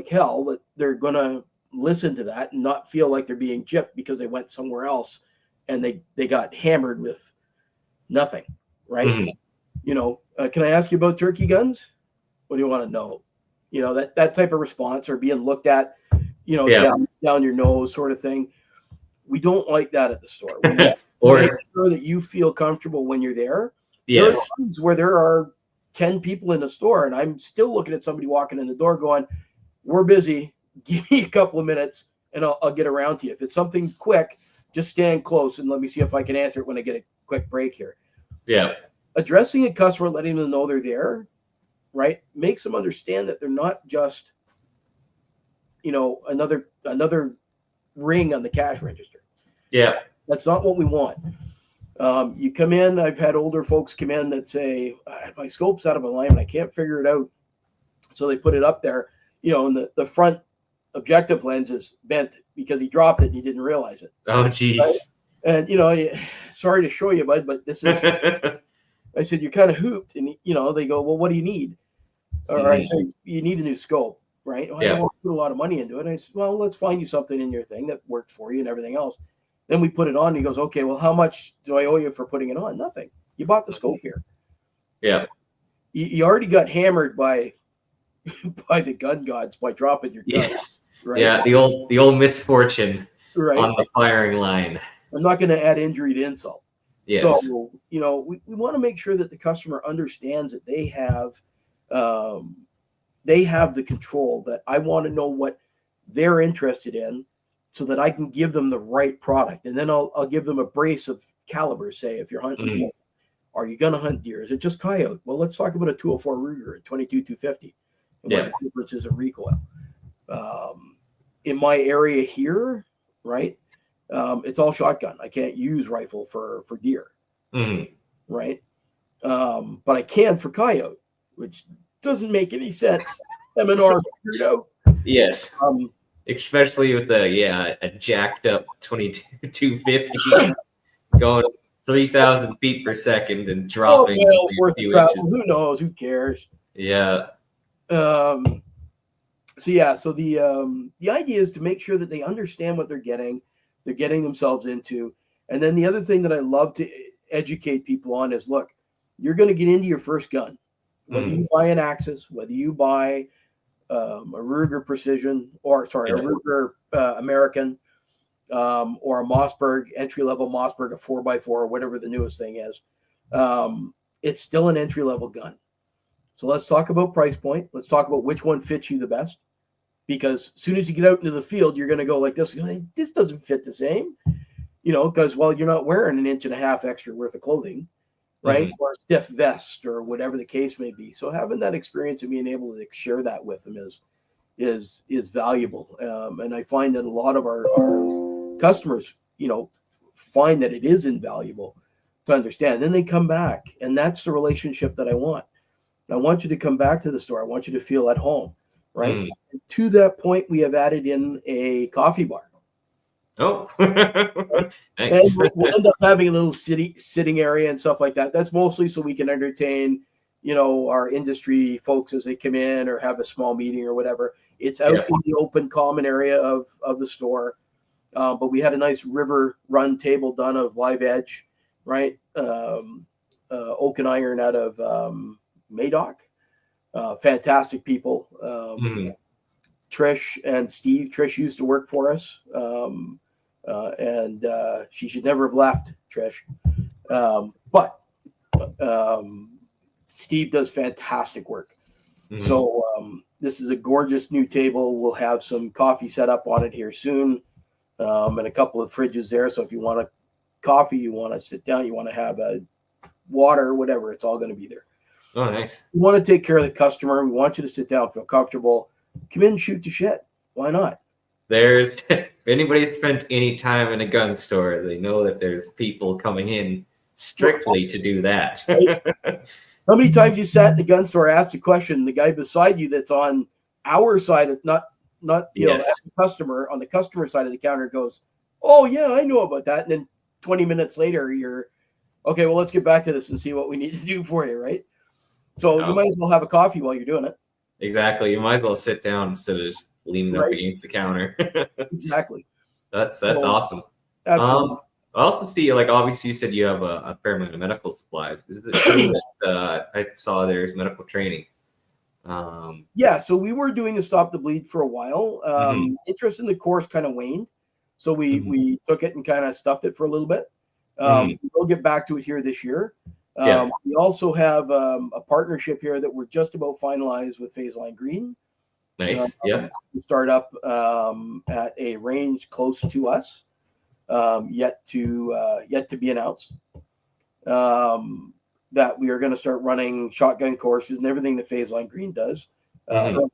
hell that they're going to listen to that and not feel like they're being gypped because they went somewhere else and they got hammered with nothing. Right? Mhm. Can I ask you about turkey guns? What do you want to know? That type of response or being looked at, Yeah. down your nose sort of thing. We don't like that at the store. We Or make sure that you feel comfortable when you're there. yes. There are times where there are 10 people in the store and I'm still looking at somebody walking in the door going, we're busy. Give me a couple of minutes and I'll get around to you. If it's something quick, just stand close and let me see if I can answer it when I get a quick break here. Yeah. Addressing a customer, letting them know they're there, right, makes them understand that they're not just, another ring on the cash register. Yeah. That's not what we want. You come in, I've had older folks come in that say, my scope's out of alignment. I can't figure it out. So they put it up there, and the front objective lens is bent because he dropped it and he didn't realize it. Oh, jeez. Right? And, sorry to show you, bud, but this is, I said, you're kind of hooped. And, they go, well, what do you need? Or I said, you need a new scope, right? Well, I don't want to put a lot of money into it. And I said, well, let's find you something in your thing that worked for you and everything else. Then we put it on. And he goes, okay, well, how much do I owe you for putting it on? Nothing. You bought the scope here. Yeah. you already got hammered by the gun gods by dropping your gun, Yes. right? Yeah, the old misfortune Right. on the firing line. I'm not going to add injury to insult. Yes. So, we want to make sure that the customer understands that they have the control, that I want to know what they're interested in so that I can give them the right product. And then I'll give them a brace of calibers. Say, if you're hunting deer, are you going to hunt deer? Is it just coyote? Well, let's talk about a 204 Ruger, a 22-250, and what the difference is in recoil. In my area here, right, it's all shotgun. I can't use rifle for deer, right? But I can for coyote, which doesn't make any sense. M&R figured out. Yes. Especially with a jacked up 22-250 going 3,000 feet per second and dropping miles a worth few of travel. inches. Who knows? Who cares? Yeah. So the idea is to make sure that they understand what they're getting themselves into. And then the other thing that I love to educate people on is, look, you're going to get into your first gun, whether you buy an Axis, whether you buy a Ruger Precision, a Ruger American, or a Mossberg, entry-level Mossberg, a 4x4, whatever the newest thing is. It's still an entry-level gun. So let's talk about price point. Let's talk about which one fits you the best. Because as soon as you get out into the field, you're going to go like this. This doesn't fit the same, because, you're not wearing 1.5 inches extra worth of clothing, right? Or a stiff vest or whatever the case may be. So having that experience and being able to share that with them is valuable. And I find that a lot of our customers, find that it is invaluable to understand. Then they come back, and that's the relationship that I want. I want you to come back to the store. I want you to feel at home, right? To that point, we have added in a coffee bar. Oh, and we'll end up having a little sitting area and stuff like that. That's mostly so we can entertain, our industry folks as they come in or have a small meeting or whatever. It's out in the open common area of the store. But we had a nice river run table done of live edge, right? Oak and iron out of Madoc. Fantastic people. Trish and Steve. Trish used to work for us. And she should never have left, Trish. But Steve does fantastic work. So this is a gorgeous new table. We'll have some coffee set up on it here soon, and a couple of fridges there. So if you want a coffee, you want to sit down, you want to have a water, whatever, it's all going to be there. Oh, nice. We want to take care of the customer. We want you to sit down, feel comfortable, come in and shoot the shit. Why not? If anybody's spent any time in a gun store, they know that there's people coming in strictly to do that. How many times you sat in the gun store, asked a question, the guy beside you that's on our side, not as a customer, on the customer side of the counter goes, "Oh yeah, I know about that." And then 20 minutes later, you're okay. Well, let's get back to this and see what we need to do for you, right? So you might as well have a coffee while you're doing it. Exactly. You might as well sit down instead of just leaning up against the counter. Exactly. That's awesome. Absolutely. I also see, obviously you said you have a fair amount of medical supplies. Is it true that I saw there's medical training? Yeah, so we were doing a Stop the Bleed for a while. Interest in the course kind of waned. So we took it and kind of stuffed it for a little bit. We'll get back to it here this year. We also have a partnership here that we're just about finalized with Phase Line Green. Nice. We start up at a range close to us, yet to be announced. That we are going to start running shotgun courses and everything that Phase Line Green does.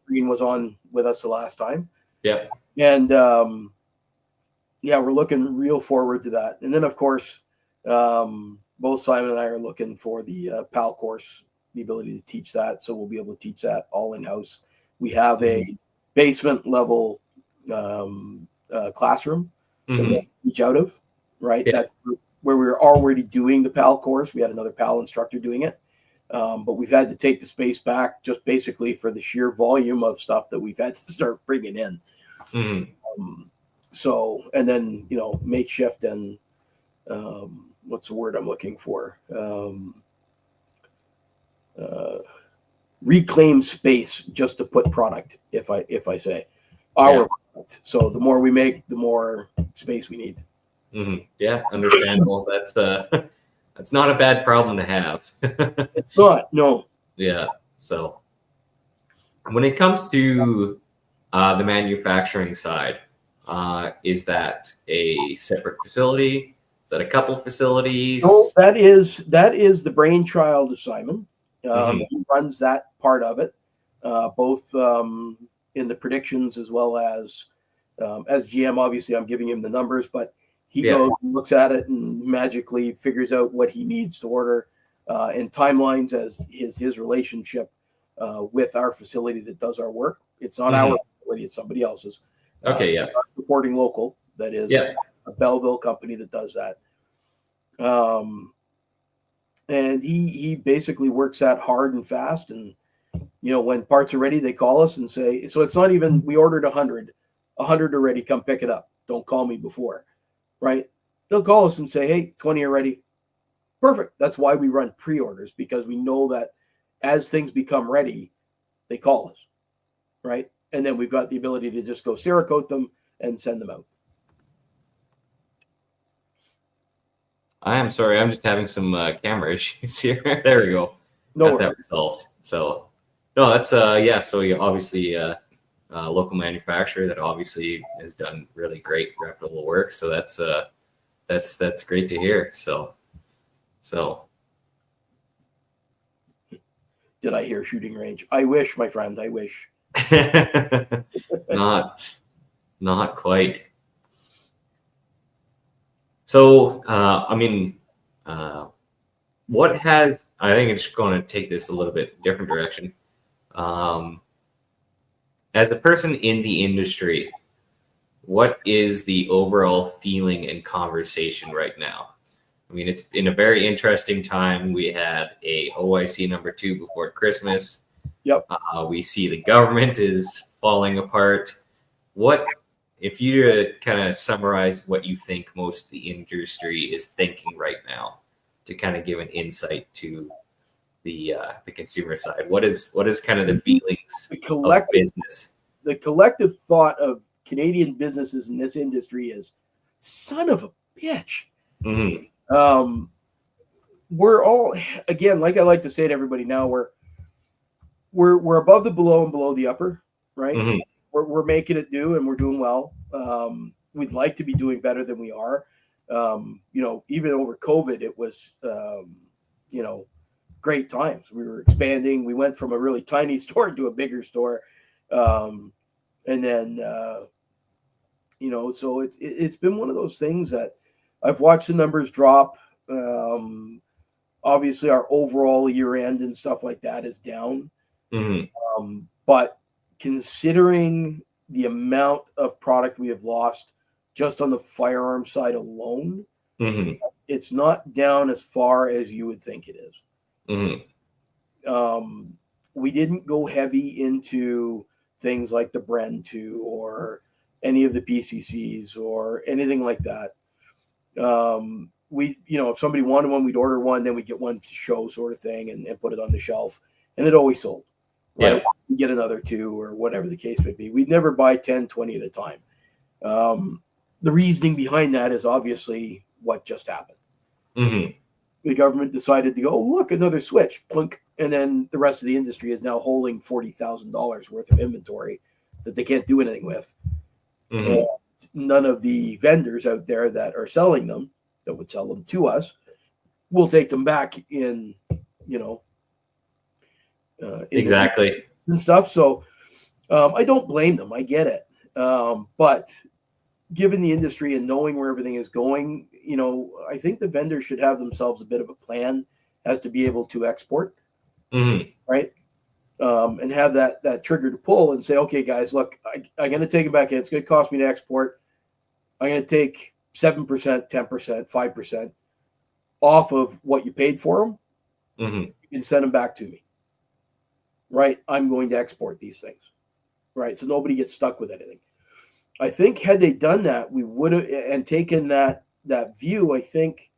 Green was on with us the last time. Yeah. And we're looking real forward to that. And then of course, both Simon and I are looking for the PAL course, the ability to teach that. So we'll be able to teach that all in-house. We have a basement level classroom that we teach out of, right? That's where we were already doing the PAL course. We had another PAL instructor doing it. But we've had to take the space back just basically for the sheer volume of stuff that we've had to start bringing in. So, and then, makeshift and what's the word I'm looking for? reclaim space just to put product. If I say our product, so the more we make, the more space we need. Yeah, understandable. That's not a bad problem to have. It's not, no. Yeah. So when it comes to the manufacturing side, is that a separate facility? Is that a couple facilities? No, that is the brainchild of Simon. Mhm. He runs that part of it, both in the predictions as well as GM. Obviously, I'm giving him the numbers, but he Yeah. goes and looks at it and magically figures out what he needs to order and timelines as his relationship with our facility that does our work. It's not our facility; it's somebody else's. Okay, so yeah. we're not supporting local. That is Yeah. a Belleville company that does that. And he basically works that hard and fast. And when parts are ready, they call us and say. So it's not even we ordered 100 are ready. Come pick it up. Don't call me before, right? They'll call us and say, hey, 20 are ready. Perfect. That's why we run pre-orders, because we know that as things become ready, they call us, right? And then we've got the ability to just go Cerakote them and send them out. I am sorry. I'm just having some camera issues here. There we go. No Got that worries. resolved. So, no, that's yeah. So you obviously local manufacturer that obviously has done really great reputable work. So that's great to hear. So Did I hear shooting range? I wish, my friend. I wish. not quite. So I mean, what has I think it's going to take this a little bit different direction. As a person in the industry, what is the overall feeling and conversation right now? I mean, it's been a very interesting time. We had a OIC number 2 before Christmas. Yep. We see the government is falling apart. What, if you were to kind of summarize what you think most of the industry is thinking right now, to kind of give an insight to the consumer side, what is kind of the feelings of business? The collective thought of Canadian businesses in this industry is, son of a bitch. Mm-hmm. We're all, again, like I like to say to everybody now, we're above the below and below the upper, right? Mm-hmm. We're making it do, and we're doing well. We'd like to be doing better than we are. Even over COVID, it was, great times. We were expanding. We went from a really tiny store to a bigger store. And then, so it's been one of those things that I've watched the numbers drop. Obviously, our overall year end and stuff like that is down. Mm-hmm. But considering the amount of product we have lost just on the firearm side alone, Mm-hmm. it's not down as far as you would think it is. Mm-hmm. We didn't go heavy into things like the Bren 2 or any of the PCCs or anything like that. We, if somebody wanted one, we'd order one, then we'd get one to show sort of thing and put it on the shelf, and it always sold. Right? Yeah. We get another 2 or whatever the case may be. We'd never buy 10, 20 at a time. The reasoning behind that is obviously what just happened. Mm-hmm. The government decided to go, look, another switch, plunk, and then the rest of the industry is now holding $40,000 worth of inventory that they can't do anything with. Mm-hmm. And none of the vendors out there that are selling them, that would sell them to us, will take them back in, Exactly. and stuff. So I don't blame them. I get it. But given the industry and knowing where everything is going, I think the vendors should have themselves a bit of a plan as to be able to export, Mm-hmm. right? And have that trigger to pull and say, okay, guys, look, I'm going to take it back in. It's going to cost me to export. I'm going to take 7%, 10%, 5% off of what you paid for them. Mm-hmm. You can send them back to me, right? I'm going to export these things, right? So nobody gets stuck with anything. I think had they done that, we would have, and taken that view, I think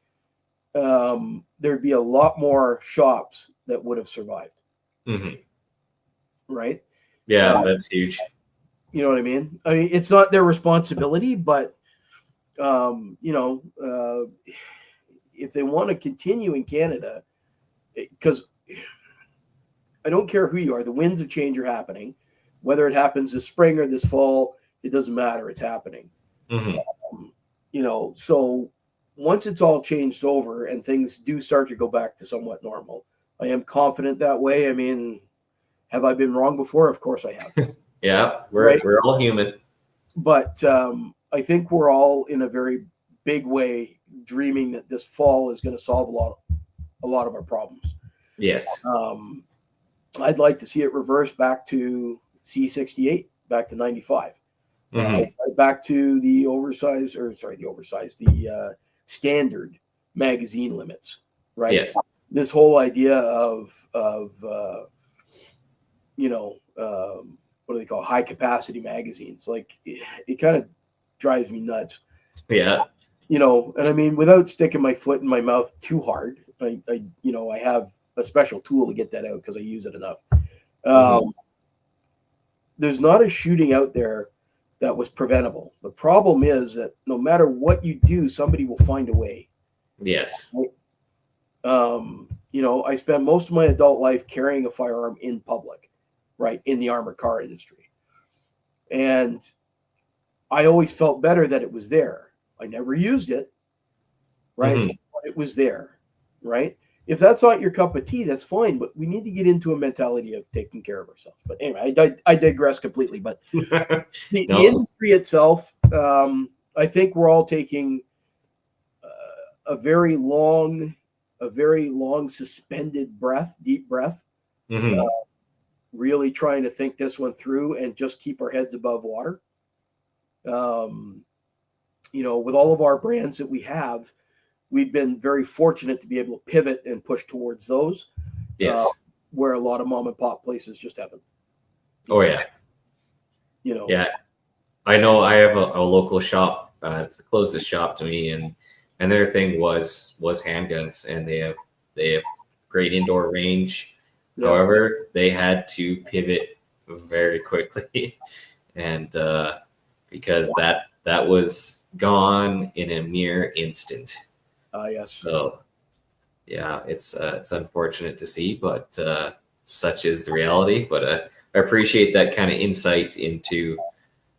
there'd be a lot more shops that would have survived. Mm-hmm. right? Yeah, that's huge. You know what I mean? I mean, it's not their responsibility, but if they want to continue in Canada, because I don't care who you are, the winds of change are happening. Whether it happens this spring or this fall, it doesn't matter. It's happening. Hmm. So once it's all changed over and things do start to go back to somewhat normal, I am confident that way. I mean, have I been wrong before? Of course I have. Yeah, Right. we're all human. But I think we're all in a very big way dreaming that this fall is going to solve a lot of our problems. Yes. I'd like to see it reverse back to C68, back to 95, Mhm. back to the standard magazine limits, right? Yes. This whole idea of what do they call high capacity magazines? Like it kind of drives me nuts. Yeah. And I mean, without sticking my foot in my mouth too hard, I have a special tool to get that out because I use it enough. There's not a shooting out there that was preventable. The problem is that no matter what you do, somebody will find a way. Yes. I spent most of my adult life carrying a firearm in public, right, in the armored car industry. And I always felt better that it was there. I never used it, right? Mhm. But it was there, right? If that's not your cup of tea, that's fine. But we need to get into a mentality of taking care of ourselves. But anyway, I digress completely. But the industry itself, I think we're all taking a very long suspended breath, deep breath, Mhm. really trying to think this one through and just keep our heads above water. With all of our brands that we have, we've been very fortunate to be able to pivot and push towards those. Yes. Where a lot of mom and pop places just haven't. Oh yeah. Yeah. I know I have a local shop. It's the closest shop to me, and their thing was handguns, and they have great indoor range. Yeah. However, they had to pivot very quickly, and because that was gone in a mere instant. Yes. So yeah, it's unfortunate to see, but such is the reality. But I appreciate that kind of insight into.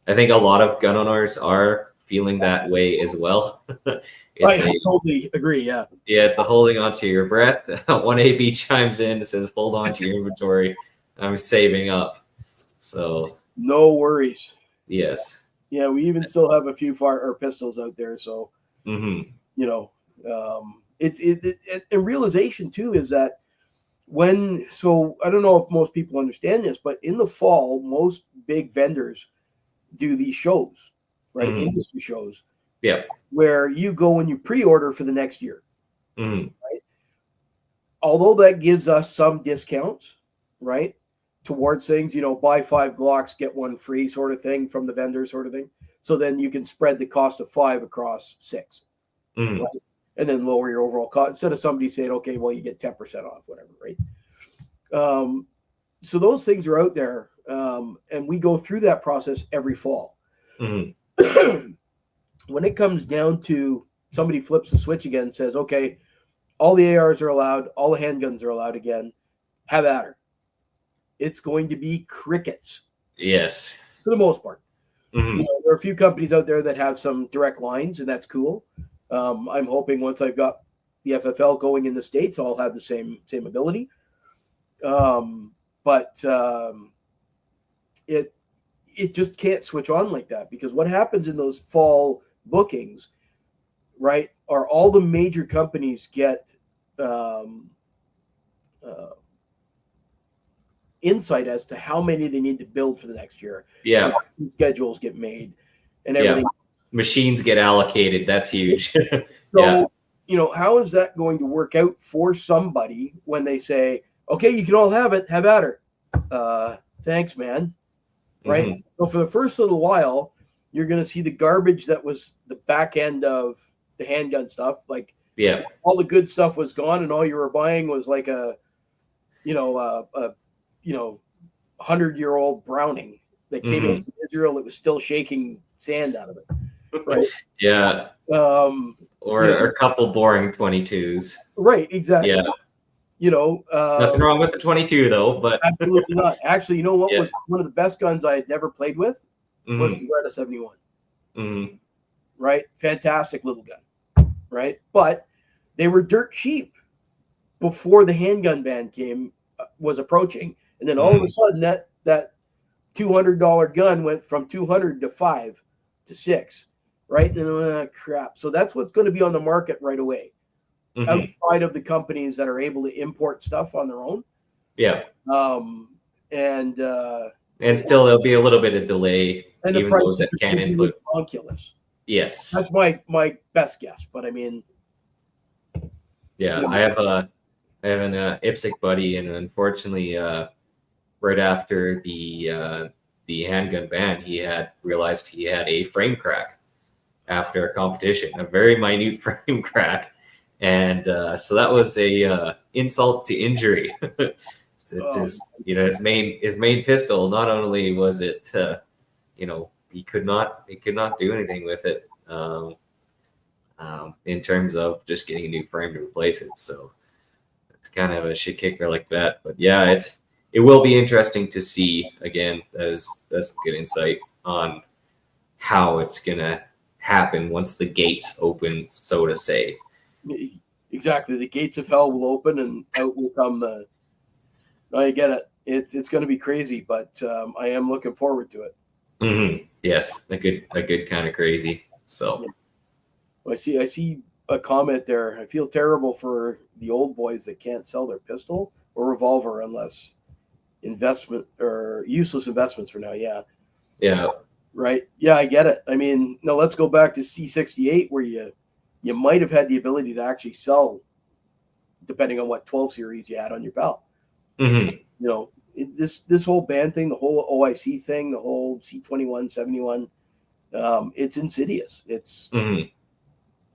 I think a lot of gun owners are feeling that way as well. I totally agree. Yeah. Yeah, it's a holding on to your breath. One AB chimes in and says, "Hold on to your inventory. I'm saving up." So no worries. Yes. Yeah, we even still have a few pistols out there. So Mm-hmm. It's a realization too is that I don't know if most people understand this, but in the fall, most big vendors do these shows, right? Mhm. Industry shows. Yeah. Where you go and you pre-order for the next year. Mm-hmm. Right? Although that gives us some discounts, right? Towards things, buy 5 Glocks, get 1 free sort of thing from the vendor sort of thing. So then you can spread the cost of 5 across 6. Mm-hmm. Right? And then lower your overall cost instead of somebody saying, okay, well, you get 10% off, whatever, right? So those things are out there. And we go through that process every fall. Mm-hmm. When it comes down to somebody flips the switch again and says, okay, all the ARs are allowed, all the handguns are allowed again, have at her. It's going to be crickets. Yes. For the most part. Mm-hmm. There are a few companies out there that have some direct lines, and that's cool. I'm hoping once I've got the FFL going in the States, I'll have the same ability. But it just can't switch on like that, because what happens in those fall bookings, right, are all the major companies get insight as to how many they need to build for the next year. Yeah. Schedules get made and everything. Yeah. Machines get allocated. That's huge. So, how is that going to work out for somebody when they say, okay, you can all have it, have at her. Thanks, man. Right. Mm-hmm. So for the first little while, you're going to see the garbage that was the back end of the handgun stuff. Like, yeah, all the good stuff was gone, and all you were buying was like a 100-year-old Browning that came Mhm. in from Israel. It was still shaking sand out of it, right? Yeah, Um, or you know, a couple boring 22s. right, exactly. Yeah, You know, nothing wrong with the 22 though, but absolutely not. Actually, you know what yeah. was one of the best guns I had never played with was Mhm. the Beretta 71. Mhm. Right, fantastic little gun, right? But they were dirt cheap before the handgun ban was approaching, and then all of a sudden that $200 gun went from 200 to 5 to 6, right? And crap. So that's what's going to be on the market right away, Mhm. outside of the companies that are able to import stuff on their own. Yeah, And and still there'll be a little bit of delay, and the even those prices that are can going to be input. ridiculous. Yes. That's my best guess, but I mean, Yeah, Yeah. I have an IPSC buddy, and unfortunately, right after the handgun ban, he had realized he had a frame crack after a competition, a very minute frame crack, and so that was a insult to injury. His main pistol. Not only was it, he could not do anything with it. In terms of just getting a new frame to replace it. So it's kind of a shit kicker like that. But yeah, it will be interesting to see again. That's good insight on how it's gonna happen once the gates open, so to say. exactly, the gates of hell will open and out will come the. I get it. It's going to be crazy, but I am looking forward to it. Mm-hmm. Yes, a good kind of crazy. So I see a comment there. I feel terrible for the old boys that can't sell their pistol or revolver unless investment or useless investments for now. Yeah, yeah. right. Yeah, I get it. I mean, no, let's go back to C68 where you might have had the ability to actually sell, depending on what 12 series you had on your belt. Mm-hmm. You know, this whole band thing, the whole OIC thing, the whole C21, 71, it's insidious. Mm-hmm.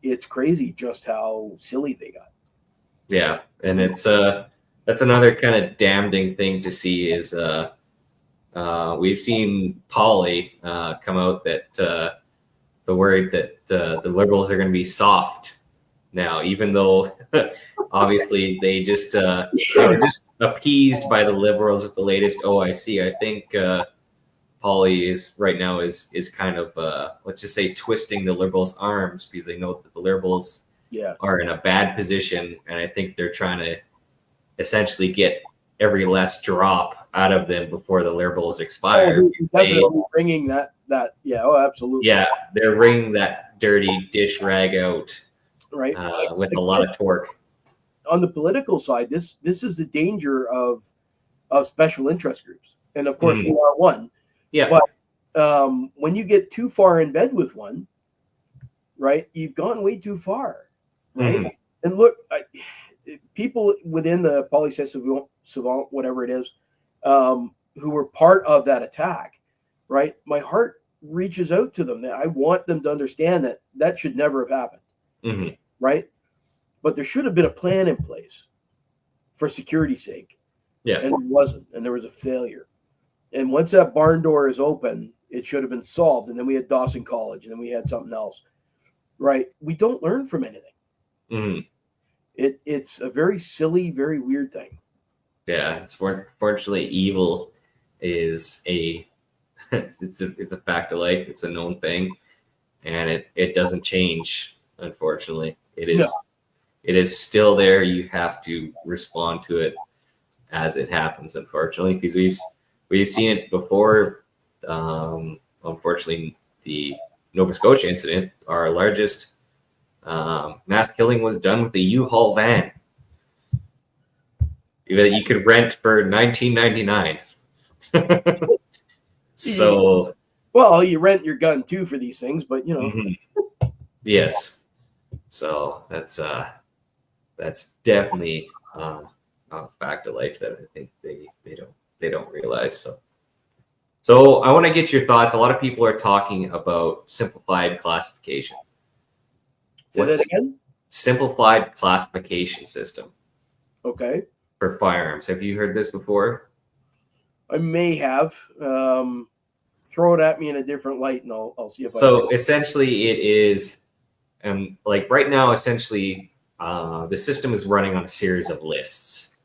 It's crazy just how silly they got. Yeah, and that's another kind of damning thing to see is we've seen Polly come out that the word that the liberals are going to be soft now, even though obviously they were just appeased by the liberals with the latest OIC. I think Polly is right now is kind of let's just say twisting the liberals' arms because they know that the liberals Yeah. are in a bad position, and I think they're trying to essentially get every last drop out of them before the liberals expire. Oh, definitely bringing that. Yeah. Oh, absolutely. Yeah, they're wringing that dirty dish rag out Right. with a lot of torque. On the political side, this is the danger of special interest groups, and of course we are one. Yeah. But when you get too far in bed with one, right, you've gone way too far, right? Mhm. And look, people within the Police Savant, whatever it is, who were part of that attack, right? My heart reaches out to them. I want them to understand that should never have happened, Mhm. right? But there should have been a plan in place for security's sake. Yeah. And it wasn't, and there was a failure. And once that barn door is open, it should have been solved. And then we had Dawson College, and then we had something else, right? We don't learn from anything. Mhm. It's a very silly, very weird thing. Yeah, it's fortunately evil is it's a fact of life. It's a known thing, and it doesn't change. Unfortunately, it is still there. You have to respond to it as it happens. Unfortunately, because we've seen it before. Unfortunately, the Nova Scotia incident, our largest mass killing, was done with a U-Haul van that you could rent for $19.99. So, well, you rent your gun too for these things, but you know, yes. So that's definitely a fact of life that I think they don't realize. So I want to get your thoughts. A lot of people are talking about simplified classification. Say that again? Simplified classification system. Okay. For firearms. Have you heard this before? I may have. Throw it at me in a different light, and I'll see if So essentially, it is, like right now, essentially, the system is running on a series of lists.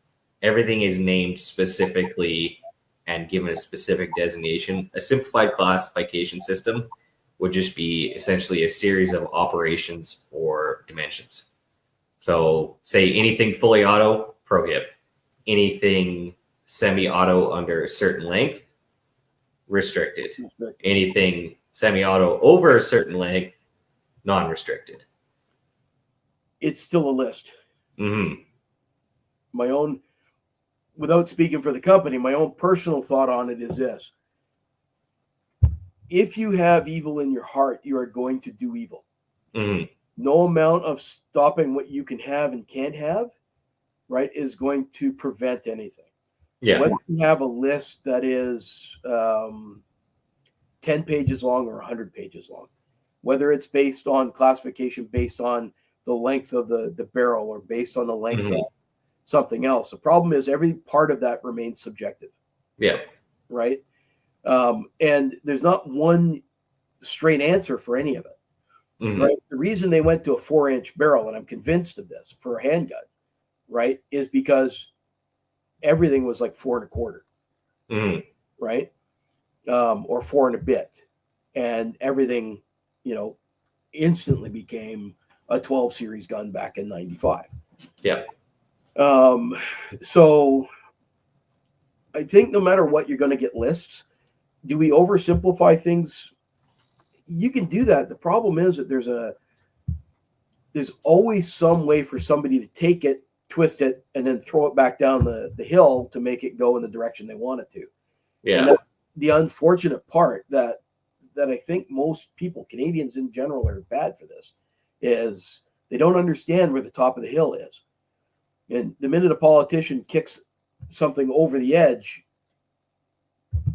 Everything is named specifically and given a specific designation. A simplified classification system would just be essentially a series of operations or dimensions. So, say anything fully auto, prohib. Anything semi-auto under a certain length, restricted. Anything semi-auto over a certain length, non-restricted. It's still a list. Mm-hmm. My own, without speaking for the company, my own personal thought on it is this. If you have evil in your heart, you are going to do evil. Mm-hmm. No amount of stopping what you can have and can't have, right, is going to prevent anything. Yeah. Whether you have a list that is 10 pages long or 100 pages long, whether it's based on classification, based on the length of the barrel, or based on the length Mhm. of something else. The problem is every part of that remains subjective, Yeah. right? And there's not one straight answer for any of it. Mhm. Right? The reason they went to a 4-inch barrel, and I'm convinced of this, for a handgun, right, is because everything was like 4 1/4, Mhm. right? Or 4 and a bit. And everything, instantly became a 12 series gun back in 95. Yeah. So I think no matter what, you're going to get lists. Do we oversimplify things? You can do that. The problem is that there's always some way for somebody to take it, twist it, and then throw it back down the hill to make it go in the direction they want it to. Yeah. And that's the unfortunate part that I think most people, Canadians in general, are bad for this, is they don't understand where the top of the hill is. And the minute a politician kicks something over the edge,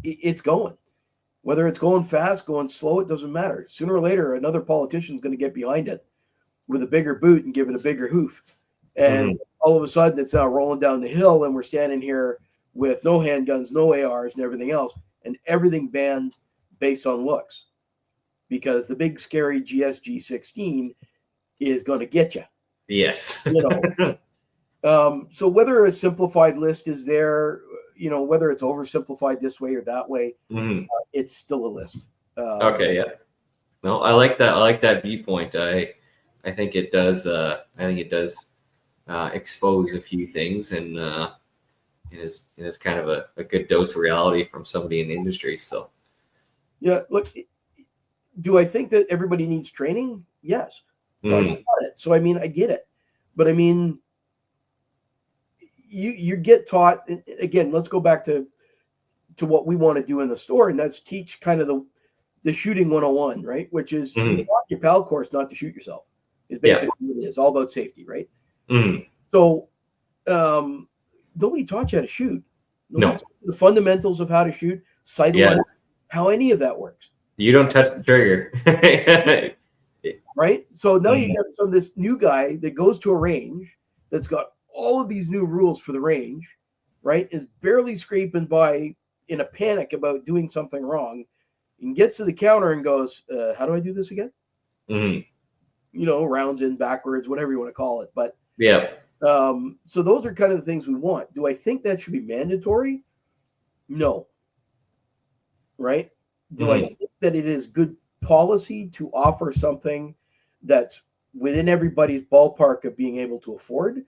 it's going. Whether it's going fast, going slow, it doesn't matter. Sooner or later, another politician is going to get behind it with a bigger boot and give it a bigger hoof. And all of a sudden, it's now rolling down the hill, and we're standing here with no handguns, no ARs, and everything else, and everything banned based on looks. Because the big, scary GSG-16 is going to get you. Yes. So whether a simplified list is there, whether it's oversimplified this way or that way, Mhm. it's still a list. Okay. Yeah. No, I like that. I like that viewpoint. I think it does. Expose a few things, and it is kind of a good dose of reality from somebody in the industry. So. Yeah. Look, do I think that everybody needs training? Yes. Mhm. So I mean, I get it, but I mean, you get taught again. Let's go back to what we want to do in the store, and that's teach kind of the shooting 101, right? Which is you walk your PAL course not to shoot yourself. It's basically what it is. All about safety, right? Mhm. So nobody taught you how to shoot. Nobody taught you the fundamentals of how to shoot, sight alignment, how any of that works. You don't touch the trigger. Right? So now you get this new guy that goes to a range that's got all of these new rules for the range, right? Is barely scraping by in a panic about doing something wrong, and gets to the counter and goes, how do I do this again? Mhm. Rounds in, backwards, whatever you want to call it. But Yeah. so those are kind of the things we want. Do I think that should be mandatory? No. Right? Do I think that it is good policy to offer something that's within everybody's ballpark of being able to afford?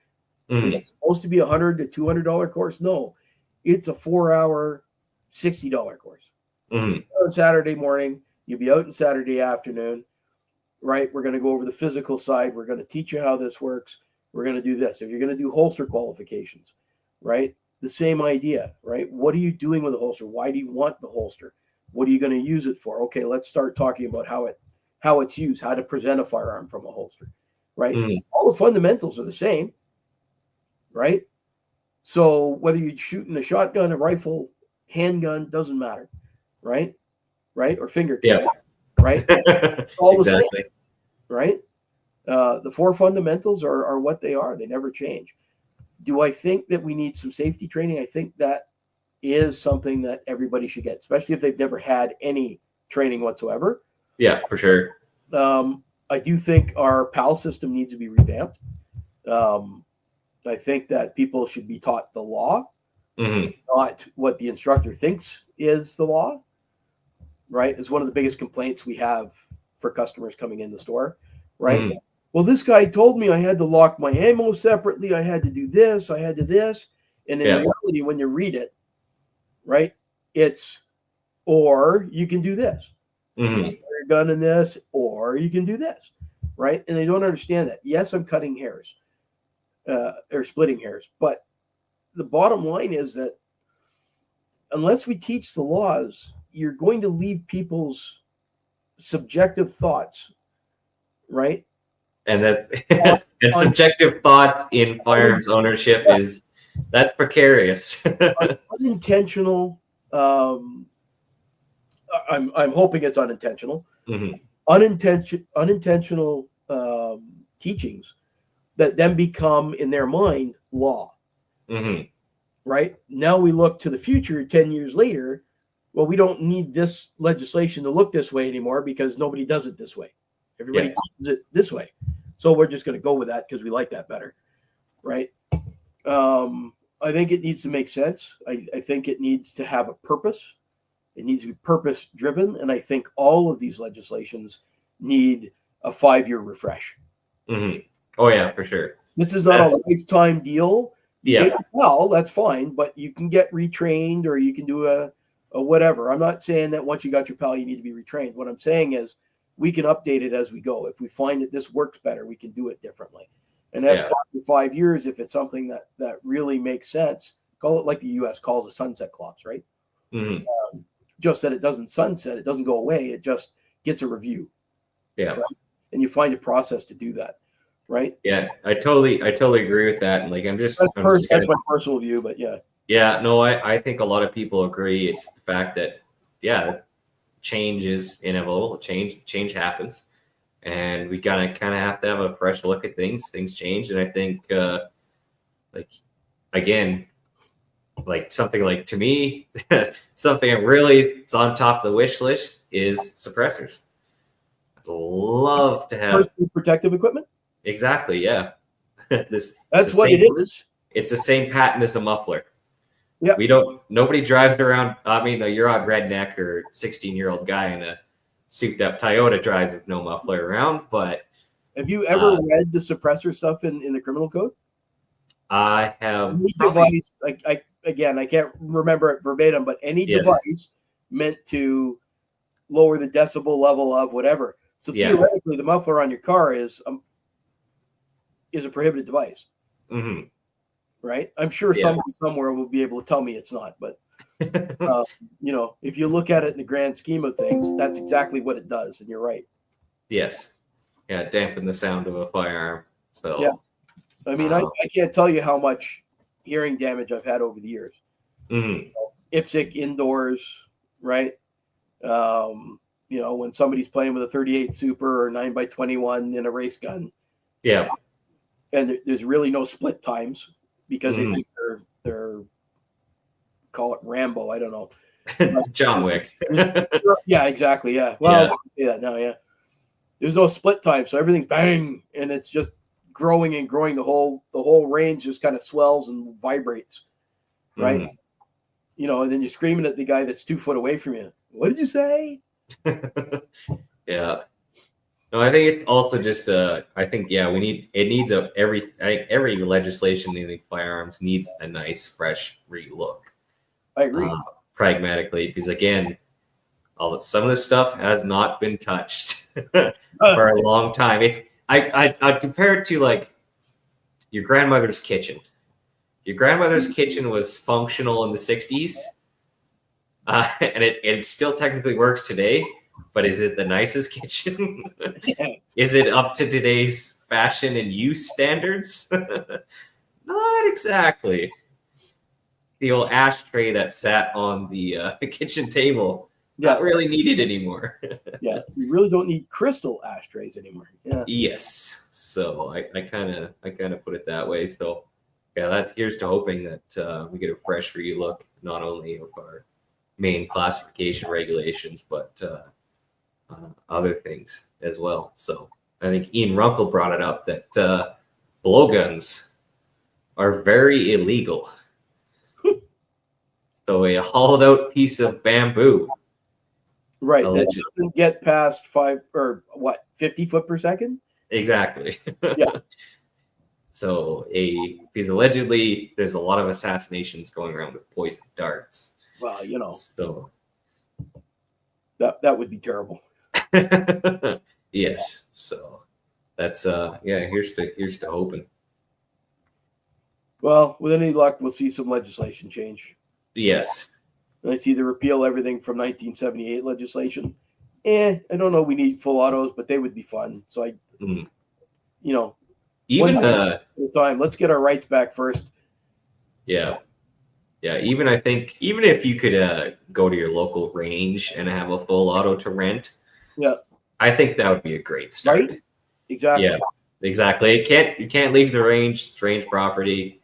Is it supposed to be $100 to $200 course? No, it's a 4-hour, $60 course. On Saturday morning, you'll be out on Saturday afternoon, right? We're going to go over the physical side. We're going to teach you how this works. We're going to do this. If you're going to do holster qualifications, right? The same idea, right? What are you doing with a holster? Why do you want the holster? What are you going to use it for? Okay, let's start talking about how it's used, how to present a firearm from a holster, right? All the fundamentals are the same, right? So whether you're shooting a shotgun, a rifle, handgun, doesn't matter, right? Or finger cannon, right? All the Exactly. same, right? The 4 fundamentals are what they are. They never change. Do I think that we need some safety training? I think that is something that everybody should get, especially if they've never had any training whatsoever. Yeah, for sure. I do think our PAL system needs to be revamped. I think that people should be taught the law, not what the instructor thinks is the law. Right? It's one of the biggest complaints we have for customers coming in the store. Right? Well, this guy told me I had to lock my ammo separately. I had to do this. I had to this. And in reality, when you read it, right, it's, or you can do this. You can put your gun in this, or you can do this. Right? And they don't understand that. Yes, I'm cutting hairs or splitting hairs. But the bottom line is that unless we teach the laws, you're going to leave people's subjective thoughts, right? And that and subjective thoughts in firearms ownership that's precarious. Unintentional. I'm hoping it's unintentional. Unintentional teachings that then become in their mind law. Right now, we look to the future 10 years later. Well, we don't need this legislation to look this way anymore because nobody does it this way. Everybody teaches it this way. So we're just going to go with that because we like that better. Right. I think it needs to make sense. I think it needs to have a purpose. It needs to be purpose driven. And I think all of these legislations need a 5-year refresh. Oh, yeah, for sure. This is not a lifetime deal. Yeah. Well, that's fine, but you can get retrained or you can do a whatever. I'm not saying that once you got your PAL, you need to be retrained. What I'm saying is we can update it as we go. If we find that this works better, we can do it differently. And after 5 years, if it's something that really makes sense, call it like the U.S. calls a sunset clause, right? Just that it doesn't sunset, it doesn't go away. It just gets a review. Yeah. Right? And you find a process to do that, right? Yeah, I totally agree with that. And like, that's my personal view, but yeah. Yeah, no, I think a lot of people agree. It's the fact that, change is inevitable. Change happens. And we kind of have to have a fresh look at things. Things change. And I think, something like, to me, something that really is on top of the wish list is suppressors. I'd love to have personal protective equipment. Exactly. Yeah. That's what it is. It's the same patent as a muffler. Yeah. Nobody drives around. I mean, you're on redneck or 16-year-old guy in a souped up Toyota drives with no muffler around. But have you ever read the suppressor stuff in the criminal code? I have. Any device, I can't remember it verbatim, but any device meant to lower the decibel level of whatever. So theoretically, the muffler on your car is a prohibited device. Right? I'm sure somebody somewhere will be able to tell me it's not, but if you look at it in the grand scheme of things, that's exactly what it does, and you're right. Yes. Yeah, dampen the sound of a firearm. So yeah. I mean, I can't tell you how much hearing damage I've had over the years. IPSC indoors, right? When somebody's playing with a 38 Super or 9x21 in a race gun. Yeah. And there's really no split times because they think they're call it Rambo. I don't know. John Wick. Yeah, exactly. Yeah. Well, yeah, no, yeah. There's no split time, so everything's bang, and it's just growing and growing. The whole range just kind of swells and vibrates, right? And then you're screaming at the guy that's 2 foot away from you. What did you say? Yeah. No, I think it's also just every legislation in the firearms needs a nice, fresh relook. I agree. Pragmatically, because again, some of this stuff has not been touched for a long time. I'd compare it to like your grandmother's kitchen. Your grandmother's kitchen was functional in the 60s, and it still technically works today. But is it the nicest kitchen? Is it up to today's fashion and use standards? Not exactly. The old ashtray that sat on the kitchen table, not really needed anymore. Yeah, you really don't need crystal ashtrays anymore. Yeah. Yes. So I kind of put it that way. So yeah, here's to hoping that we get a fresh relook not only of our main classification regulations, but other things as well. So I think Ian Runkle brought it up that blowguns are very illegal. So a hollowed out piece of bamboo, Right. That allegedly. doesn't get past 50 foot per second. Exactly. Yeah. So because allegedly there's a lot of assassinations going around with poison darts. Well, you know, So that would be terrible. yes. So that's here's to hoping. Well, with any luck, we'll see some legislation change. Yes. And I see the repeal everything from 1978 legislation. I don't know. We need full autos, but they would be fun. So Mm. you know, Even one time. Let's get our rights back first. yeah. Even I think even if you could go to your local range and have a full auto to rent, Yeah. I think that would be a great start. Right? Exactly. Yeah, exactly. You can't leave the range. It's range property.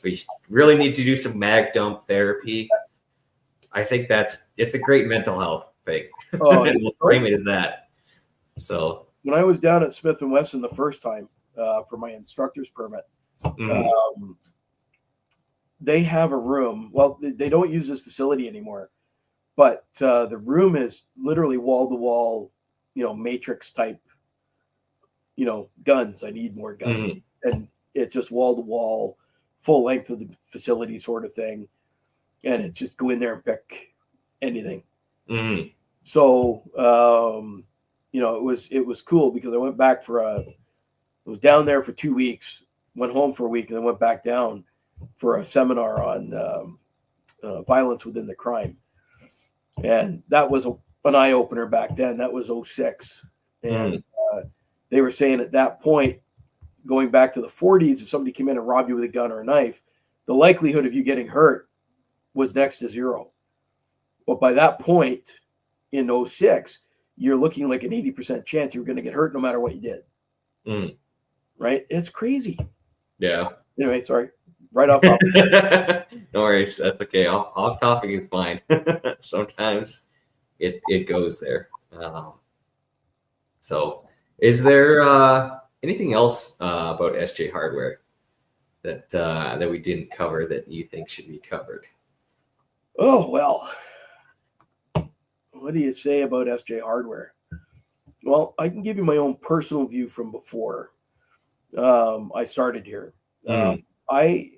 We really need to do some mag dump therapy. I think it's a great mental health thing. Oh, And we'll frame it as that. So when I was down at Smith & Wesson the first time for my instructor's permit, they have a room. Well, they don't use this facility anymore, but the room is literally wall to wall, matrix type, guns. I need more guns. And it's just wall to wall, full length of the facility sort of thing. And it's just go in there and pick anything. So, it was cool because I went back I was down there for 2 weeks, went home for a week, and then went back down for a seminar on violence within the crime. And that was an eye opener back then. That was 2006. And they were saying at that point, going back to the 40s, if somebody came in and robbed you with a gun or a knife, the likelihood of you getting hurt was next to zero. But by that point in 2006, you're looking like an 80% chance you're going to get hurt no matter what you did. Right? It's crazy. Yeah. Anyway, sorry. Right off topic. No worries. That's okay. Off topic is fine. Sometimes it goes there. So is there anything else about SJ Hardware that we didn't cover that you think should be covered? Oh, well, what do you say about SJ Hardware? Well, I can give you my own personal view from before I started here. I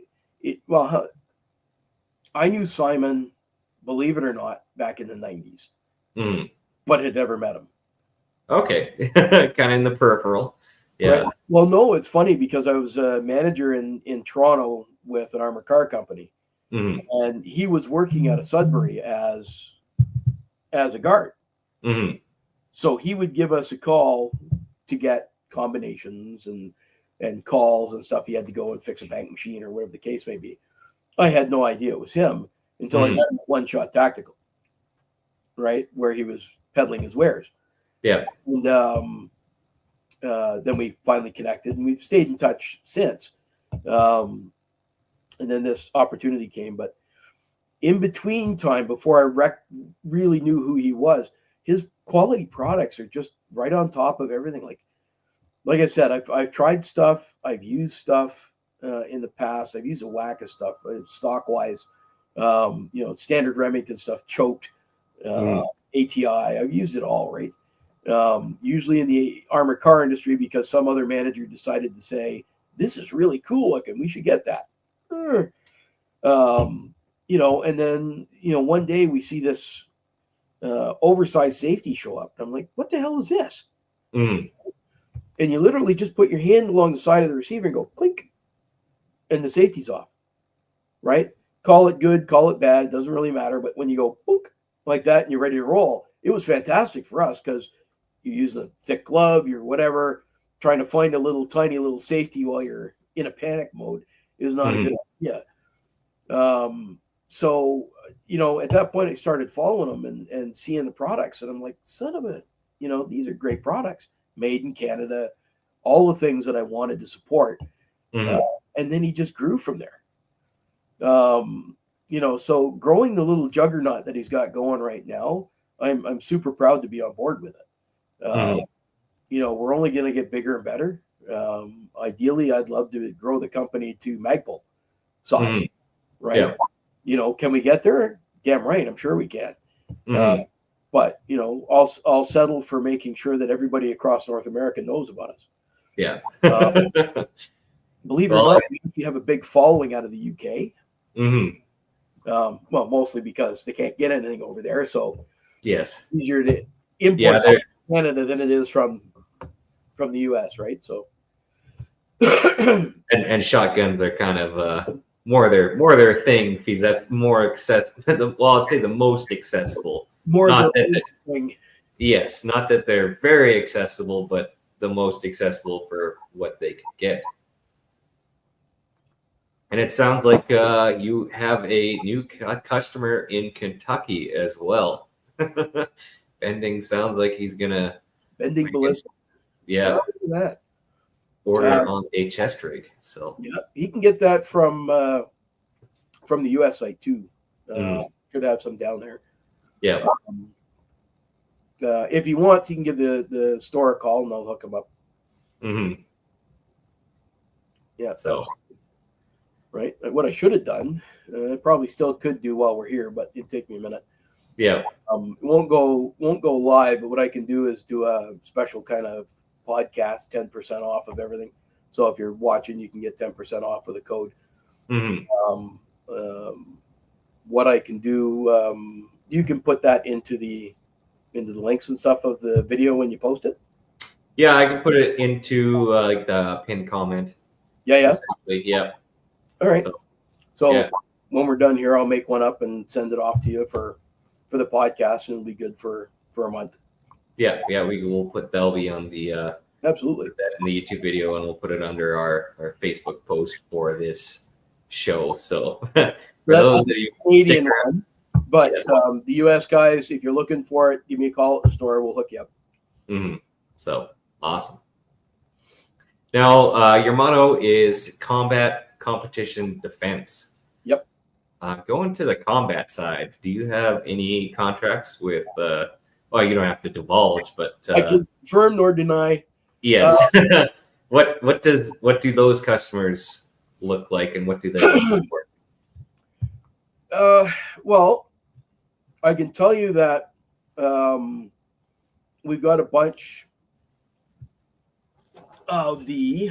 knew Simon, believe it or not, back in the 90s, but had never met him. Okay. Kind of in the peripheral. Yeah. Right? Well, no, it's funny because I was a manager in Toronto with an armored car company. And he was working out of Sudbury as a guard. So he would give us a call to get combinations and calls and stuff. He had to go and fix a bank machine or whatever the case may be. I had no idea it was him until I met him at One Shot Tactical, right, where he was peddling his wares. Yeah. And then we finally connected, and we've stayed in touch since. And then this opportunity came, but in between time, before I really knew who he was, his quality products are just right on top of everything. Like I said, I've tried stuff, I've used stuff in the past. I've used a whack of stuff, stock wise, standard Remington stuff, choked, ATI. I've used it all, right? Usually in the armored car industry, because some other manager decided to say, this is really cool looking, we should get that. And then, one day we see this oversized safety show up. And I'm like, what the hell is this? And you literally just put your hand along the side of the receiver and go clink, and the safety's off, right? Call it good, call it bad, doesn't really matter. But when you go book like that and you're ready to roll, it was fantastic for us because you use a thick glove, you're whatever, trying to find a tiny little safety while you're in a panic mode is not a good idea. So, at that point I started following them and seeing the products, and I'm like, son of a, these are great products, made in Canada, all the things that I wanted to support. And then he just grew from there. so growing the little juggernaut that he's got going right now, I'm super proud to be on board with it. We're only going to get bigger and better. Ideally, I'd love to grow the company to Magpul size, right? Yeah. Can we get there? Damn right, I'm sure we can. But I'll settle for making sure that everybody across North America knows about us. Yeah. Believe it or not, we have a big following out of the UK. Well, mostly because they can't get anything over there, so yes, easier to import from Canada than it is from the US, right? So, and shotguns are kind of more their thing because that's more accessible. Well, I'd say the most accessible. Not that they're very accessible, but the most accessible for what they can get. And it sounds like you have a new customer in Kentucky as well. Bending sounds like he's gonna Bending Ballistic. Yeah. That. Order on a chest rig. So yeah, he can get that from the US site too. Should have some down there. Yeah. If he wants, he can give the store a call and they'll hook him up. Yeah. So. Right. What I should have done, probably still could do while we're here, but it'd take me a minute. Yeah. It won't go live, but what I can do is do a special kind of podcast, 10% off of everything. So if you're watching, you can get 10% off with a code. What I can do, you can put that into the links and stuff of the video when you post it. Yeah, I can put it into like the pinned comment. Yeah. Yeah. All right. So when we're done here, I'll make one up and send it off to you for the podcast, and it'll be good for a month. Yeah. We'll put that'll be on the absolutely that in the YouTube video, and we'll put it under our Facebook post for this show. So for those of you Canadian one, but the US guys, if you're looking for it, give me a call at the store. We'll hook you up. So awesome. Now your motto is combat, competition, defense. Yep. Going to the combat side, do you have any contracts with well, you don't have to divulge, but I can confirm nor deny. Yes. What do those customers look like, and what do they look for? Well, I can tell you that we've got a bunch of the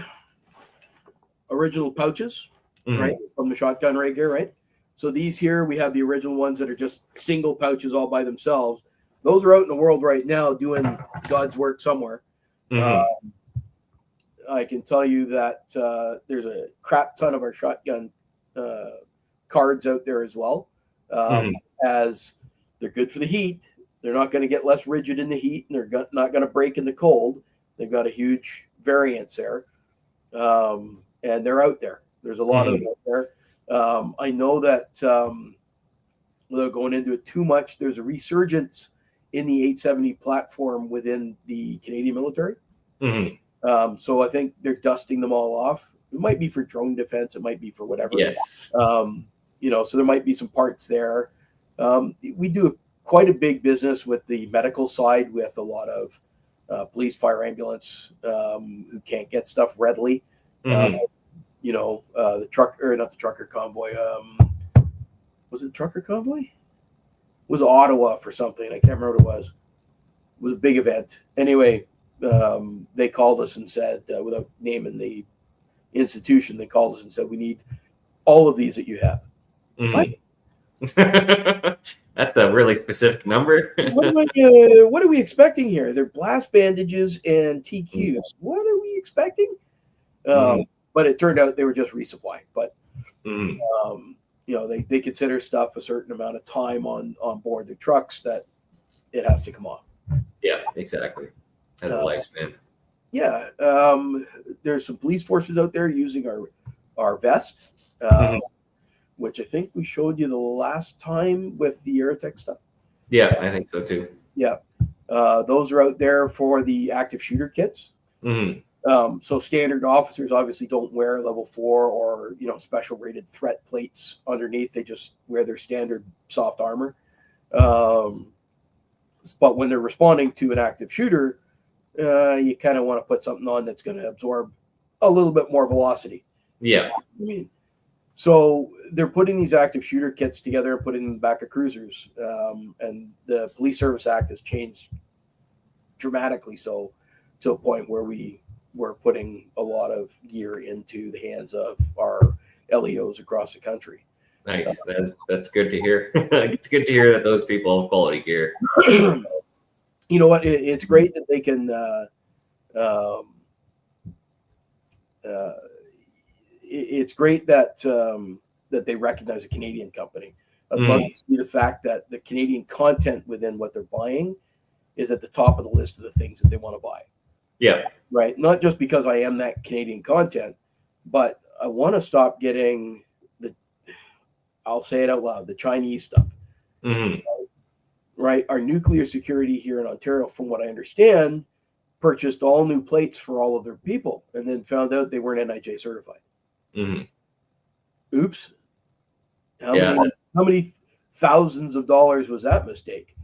original pouches, right, from the shotgun rig here, right? So these here, we have the original ones that are just single pouches all by themselves. Those are out in the world right now doing God's work somewhere. I can tell you that there's a crap ton of our shotgun cards out there as well, as they're good for the heat. They're not going to get less rigid in the heat, and they're not going to break in the cold. They've got a huge variance there, and they're out there. There's a lot of them out there. I know that without going into it too much, there's a resurgence in the 870 platform within the Canadian military. So I think they're dusting them all off. It might be for drone defense. It might be for whatever. Yes. So there might be some parts there. We do quite a big business with the medical side with a lot of police, fire, ambulance who can't get stuff readily. The truck, or not the trucker convoy. Was it the trucker convoy? It was Ottawa for something. I can't remember what it was. It was a big event. Anyway, they called us and said, without naming the institution, they called us and said, we need all of these that you have. That's a really specific number. What are we expecting here? They're blast bandages and TQs. What are we expecting? But it turned out they were just resupply. But they consider stuff a certain amount of time on board the trucks that it has to come off. Yeah, exactly. Has a lifespan. Yeah, there's some police forces out there using our vest, which I think we showed you the last time with the Aerotech stuff. Yeah, I think so too. Yeah, those are out there for the active shooter kits. So standard officers obviously don't wear level 4 or, special rated threat plates underneath. They just wear their standard soft armor. But when they're responding to an active shooter, you kind of want to put something on that's going to absorb a little bit more velocity. Yeah. I mean, so they're putting these active shooter kits together and putting them in the back of cruisers. And the Police Service Act has changed dramatically, so to a point where we're putting a lot of gear into the hands of our LEOs across the country. Nice. That's good to hear. It's good to hear that those people have quality gear. You know what? It's great that they can. It's great that that they recognize a Canadian company. I'd love to see the fact that the Canadian content within what they're buying is at the top of the list of the things that they want to buy. Yeah. Right. Not just because I am that Canadian content, but I want to stop getting I'll say it out loud, the Chinese stuff. Mm-hmm. Right. Our nuclear security here in Ontario, from what I understand, purchased all new plates for all of their people and then found out they weren't NIJ certified. Mm-hmm. Oops. How many thousands of dollars was that mistake?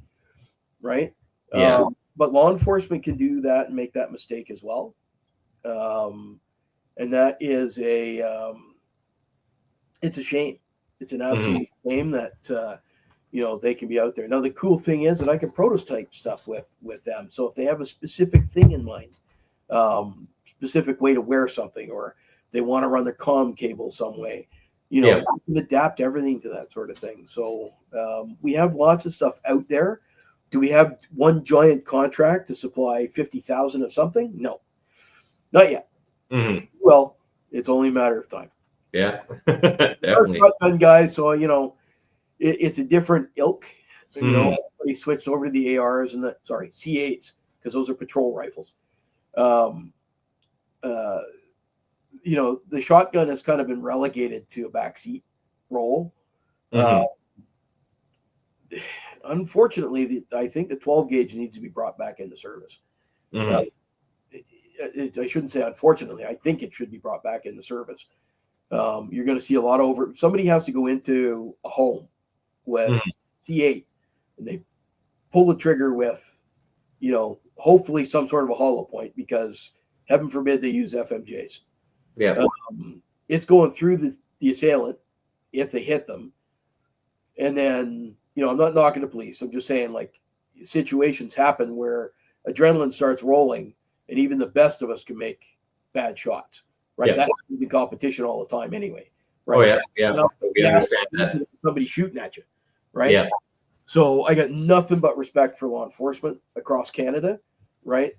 Right. Yeah. But law enforcement can do that and make that mistake as well. And that is it's a shame. It's an absolute shame that, they can be out there. Now, the cool thing is that I can prototype stuff with them. So if they have a specific thing in mind, specific way to wear something, or they want to run their comm cable some way, you can adapt everything to that sort of thing. So we have lots of stuff out there. Do we have one giant contract to supply 50,000 of something? No, not yet. Mm-hmm. Well, it's only a matter of time. Yeah. We're shotgun guys, so it's a different ilk. Everybody switched over to the ARs and C8s, because those are patrol rifles. The shotgun has kind of been relegated to a backseat role. Unfortunately, I think the 12 gauge needs to be brought back into service. I shouldn't say unfortunately. I think it should be brought back into service. You're going to see a lot somebody has to go into a home with C8 and they pull the trigger with, hopefully some sort of a hollow point, because heaven forbid they use FMJs. Yeah. It's going through the assailant if they hit them. And then, I'm not knocking the police. I'm just saying, like, situations happen where adrenaline starts rolling and even the best of us can make bad shots. Right. Yeah. That's the competition all the time anyway. Right. Oh, yeah. Yeah. We understand that. Somebody shooting at you. Right. Yeah. So I got nothing but respect for law enforcement across Canada. Right.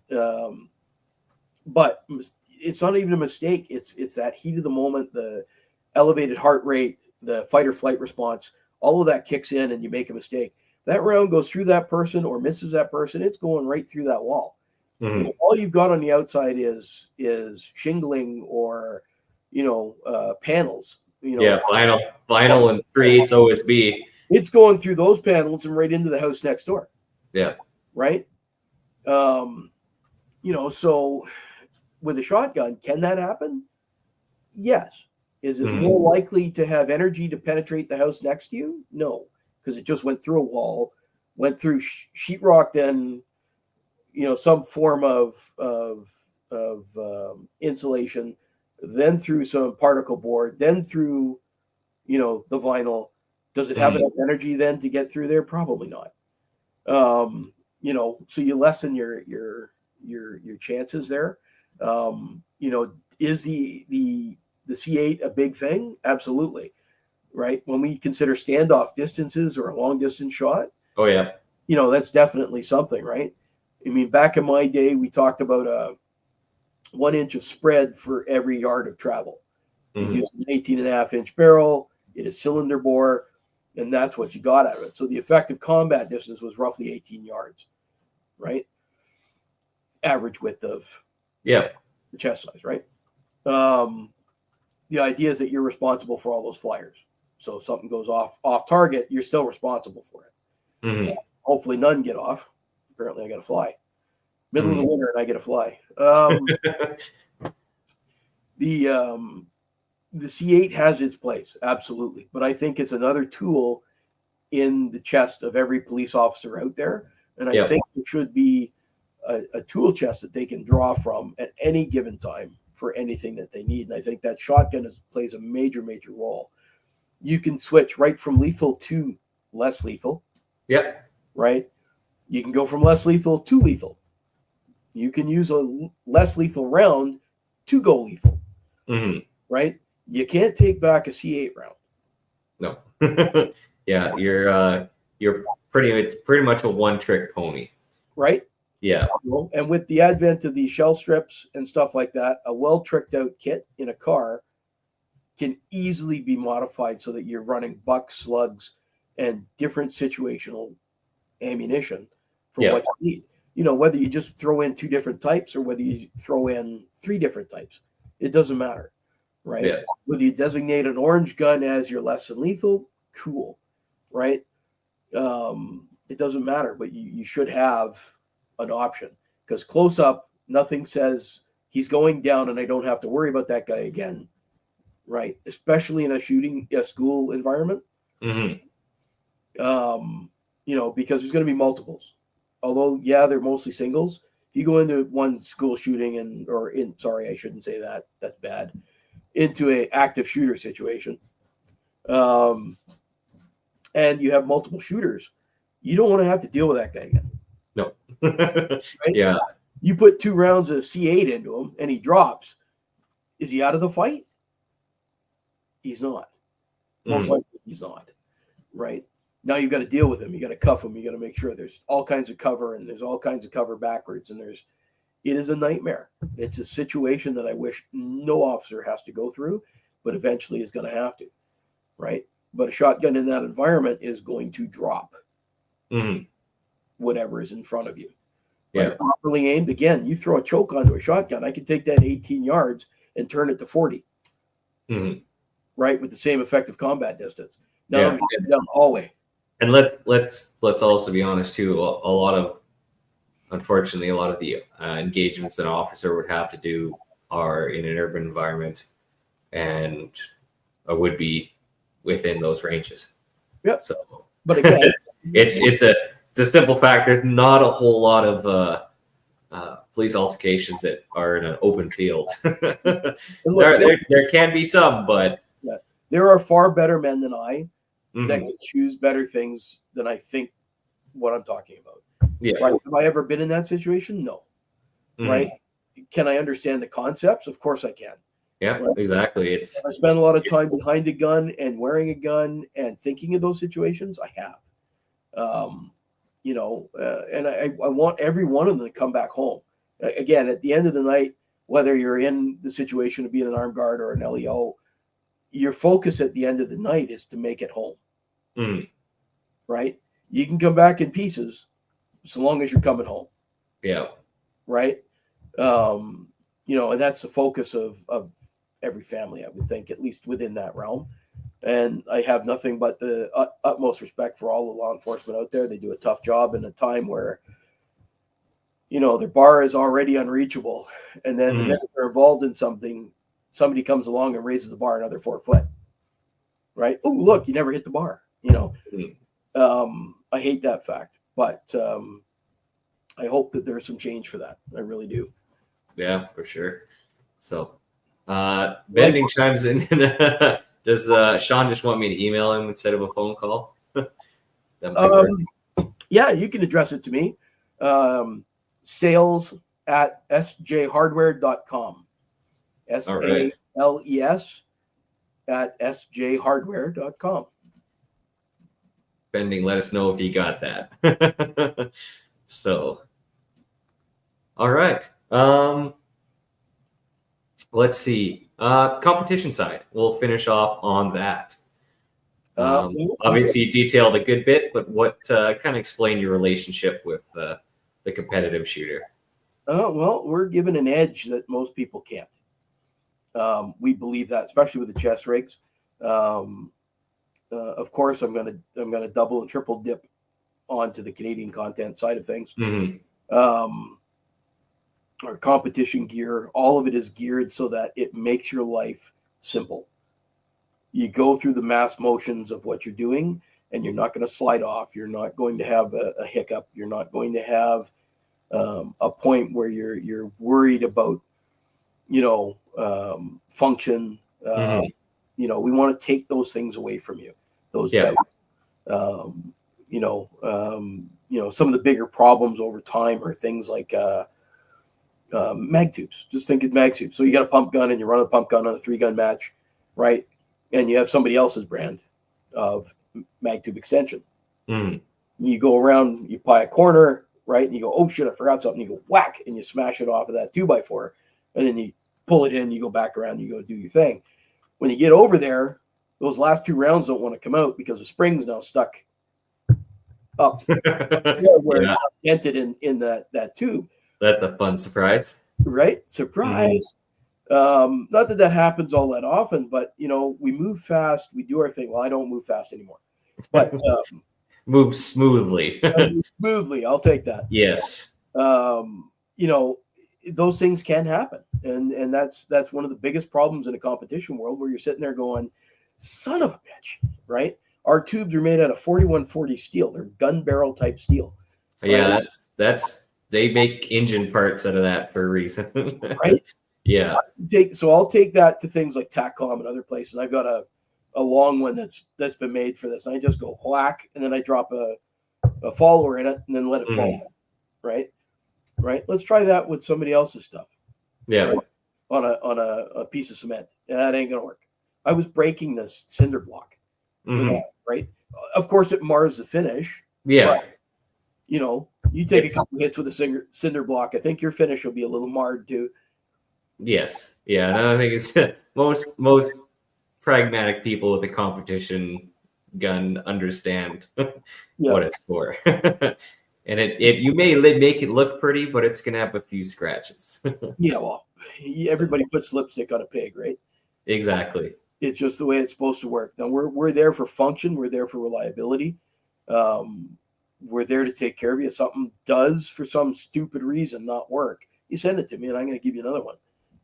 But it's not even a mistake. It's that heat of the moment, the elevated heart rate, the fight or flight response, all of that kicks in and you make a mistake. That round goes through that person or misses that person. It's going right through that wall. All you've got on the outside is shingling or, panels. Vinyl and 3/8 OSB. It's going through those panels and right into the house next door. Yeah. Right. So with a shotgun, can that happen? Yes. Is it more likely to have energy to penetrate the house next to you? No, because it just went through a wall, went through sheetrock, then some form of insulation, then through some particle board, then through the vinyl. Does it have enough energy then to get through there? Probably not. So you lessen your chances there. Is the C8 a big thing? Absolutely. Right. When we consider standoff distances or a long distance shot. Oh yeah. That's definitely something, right? I mean, back in my day, we talked about a 1 inch of spread for every yard of travel. You use an 18.5-inch barrel, it is cylinder bore, and that's what you got out of it. So the effective combat distance was roughly 18 yards, right? Average width of the chest size, right? The idea is that you're responsible for all those flyers. So if something goes off target, you're still responsible for it. Hopefully none get off. Apparently I got to fly. Middle of the winter and I get to fly. the C8 has its place, absolutely, but I think it's another tool in the chest of every police officer out there, and I think it should be a tool chest that they can draw from at any given time for anything that they need. And I think that shotgun plays a major role. You can switch right from lethal to less lethal. Yep. Right. You can go from less lethal to lethal. You can use a less lethal round to go lethal. Mm-hmm. Right. You can't take back a C8 round. No. Yeah, it's pretty much a one-trick pony. Right. Yeah. And with the advent of these shell strips and stuff like that, a well tricked out kit in a car can easily be modified so that you're running bucks, slugs, and different situational ammunition for what you need. You know, whether you just throw in 2 different types or whether you throw in 3 different types, it doesn't matter, right? Yeah. Whether you designate an orange gun as your less than lethal, cool, right? It doesn't matter, but you should have an option, because close up, nothing says he's going down and I don't have to worry about that guy again, right? Especially in a school environment. Mm-hmm. You know, because there's going to be multiples. Although, yeah, they're mostly singles. If you go into one school shooting I shouldn't say that. That's bad. Into a active shooter situation, and you have multiple shooters, you don't want to have to deal with that guy again. No. Right? Yeah. You put 2 rounds of C8 into him and he drops. Is he out of the fight? He's not. Most likely he's not. Right? Now you've got to deal with him. You got to cuff him. You got to make sure there's all kinds of cover, and there's all kinds of cover backwards. And it is a nightmare. It's a situation that I wish no officer has to go through, but eventually is going to have to. Right? But a shotgun in that environment is going to drop whatever is in front of you. Yeah. Right? Properly aimed. Again, you throw a choke onto a shotgun, I can take that 18 yards and turn it to 40. Mm-hmm. Right, with the same effective combat distance. Now I'm down the hallway. And let's also be honest too. Unfortunately, a lot of the engagements that an officer would have to do are in an urban environment, and would be within those ranges. Yeah. So, but again, it's a simple fact. There's not a whole lot of police altercations that are in an open field. There can be some, but there are far better men than I mm-hmm. that can choose better things than I think what I'm talking about. Yeah. Right? Have I ever been in that situation? No. Mm-hmm. Right? Can I understand the concepts? Of course I can. Yeah, right? Exactly. I spent a lot of time behind a gun and wearing a gun and thinking of those situations. I have. You know, and I want every one of them to come back home. Again, at the end of the night, whether you're in the situation of being an armed guard or an LEO, your focus at the end of the night is to make it home. Mm. Right? You can come back in pieces so long as you're coming home. Yeah. Right? You know, and that's the focus of every family, I would think, at least within that realm. And I have nothing but the utmost respect for all the law enforcement out there. They do a tough job in a time where, you know, their bar is already unreachable. And then the minute they're involved in something, somebody comes along and raises the bar another 4 foot. Right? Oh, look, you never hit the bar. You know, I hate that fact, but I hope that there's some change for that. I really do. Yeah, for sure. So, Bending chimes in. Does Sean just want me to email him instead of a phone call? Yeah, you can address it to me. Sales at sjhardware.com. SALES at sjhardware.com. Bending, let us know if you got that. So, all right. Let's see. Competition side. We'll finish off on that. Obviously, you detailed a good bit, but what kind of explain your relationship with the competitive shooter? Well, we're given an edge that most people can't. We believe that, especially with the chest rigs. Of course, I'm gonna double and triple dip onto the Canadian content side of things. Mm-hmm. our competition gear, all of it is geared so that it makes your life simple. You go through the mass motions of what you're doing, and you're not going to slide off. You're not going to have a hiccup. You're not going to have a point where you're worried about, function. We want to take those things away from you. Those doubts. Some of the bigger problems over time are things like mag tubes. Just think of mag tubes. So you got a pump gun and you run a pump gun on a 3-gun match, right? And you have somebody else's brand of mag tube extension. You go around, you buy a corner, right? And you go, oh shit, I forgot something. You go whack and you smash it off of that 2x4, and then you pull it in, you go back around, you go do your thing. When you get over there, those last 2 rounds don't want to come out because the spring's now stuck up where it's dented in that tube. That's a fun surprise. Right? Surprise. Not that happens all that often, but we move fast, we do our thing. Well, I don't move fast anymore, but move smoothly. Smoothly, I'll take that. Yes. Those things can happen, and that's one of the biggest problems in a competition world, where you're sitting there going, son of a bitch, right? Our tubes are made out of 4140 steel. They're gun barrel type steel. Yeah, that's they make engine parts out of that for a reason. Right? Yeah. So I'll take that to things like TACCOM and other places. I've got a long one that's been made for this. And I just go whack, and then I drop a follower in it and then let it fall. Right? Let's try that with somebody else's stuff. Yeah. Right? On a piece of cement. That ain't gonna work. I was breaking this cinder block. Right? Of course, it mars the finish. Yeah. But, you take a couple hits with a cinder block, I think your finish will be a little marred too. Yes. Yeah. And I think it's most pragmatic people with a competition gun understand what it's for. And you may make it look pretty, but it's gonna have a few scratches. Yeah, well, everybody puts lipstick on a pig, right? Exactly. It's just the way it's supposed to work. Now we're there for function. We're there for reliability. We're there to take care of you. If something does, for some stupid reason, not work, you send it to me, and I'm going to give you another one.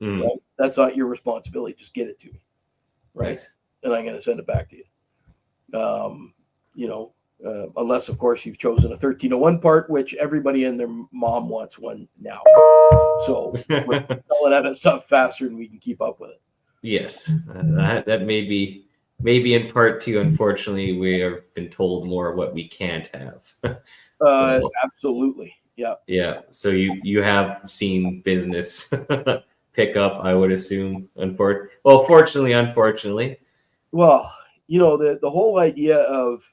Right? That's not your responsibility. Just get it to me, right? Nice. And I'm going to send it back to you. Unless, of course, you've chosen a 1301 part, which everybody and their mom wants one now. So we're selling out of stuff faster than we can keep up with it. Yes, that may be in part two. Unfortunately, we have been told more what we can't have. Absolutely, yeah. Yeah. So you have seen business pick up, I would assume. Fortunately, unfortunately. Well, the whole idea of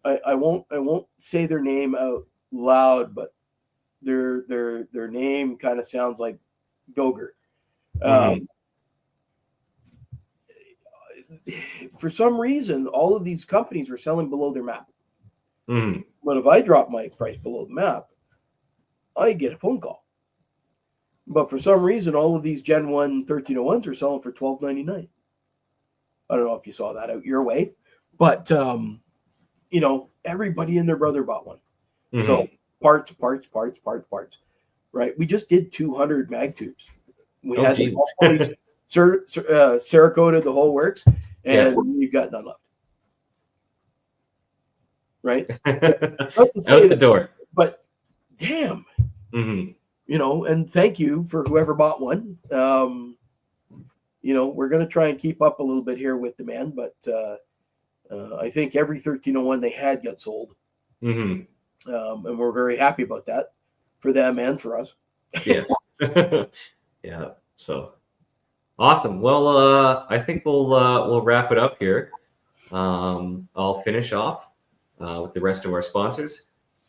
I won't say their name out loud, but their name kind of sounds like Goger. For some reason, all of these companies are selling below their map. But if I drop my price below the map, I get a phone call. But for some reason, all of these Gen 1 1301s are selling for $12.99. I don't know if you saw that out your way, but everybody and their brother bought one. So parts, right? We just did 200 mag tubes. We had Cerakoted the whole works, and you've got none left. Right? Not to say out the door. But damn. And thank you for whoever bought one. We're going to try and keep up a little bit here with demand, but I think every 1301 they had got sold. And we're very happy about that for them and for us. Yes. Yeah. So awesome. Well, I think we'll wrap it up here. I'll finish off with the rest of our sponsors.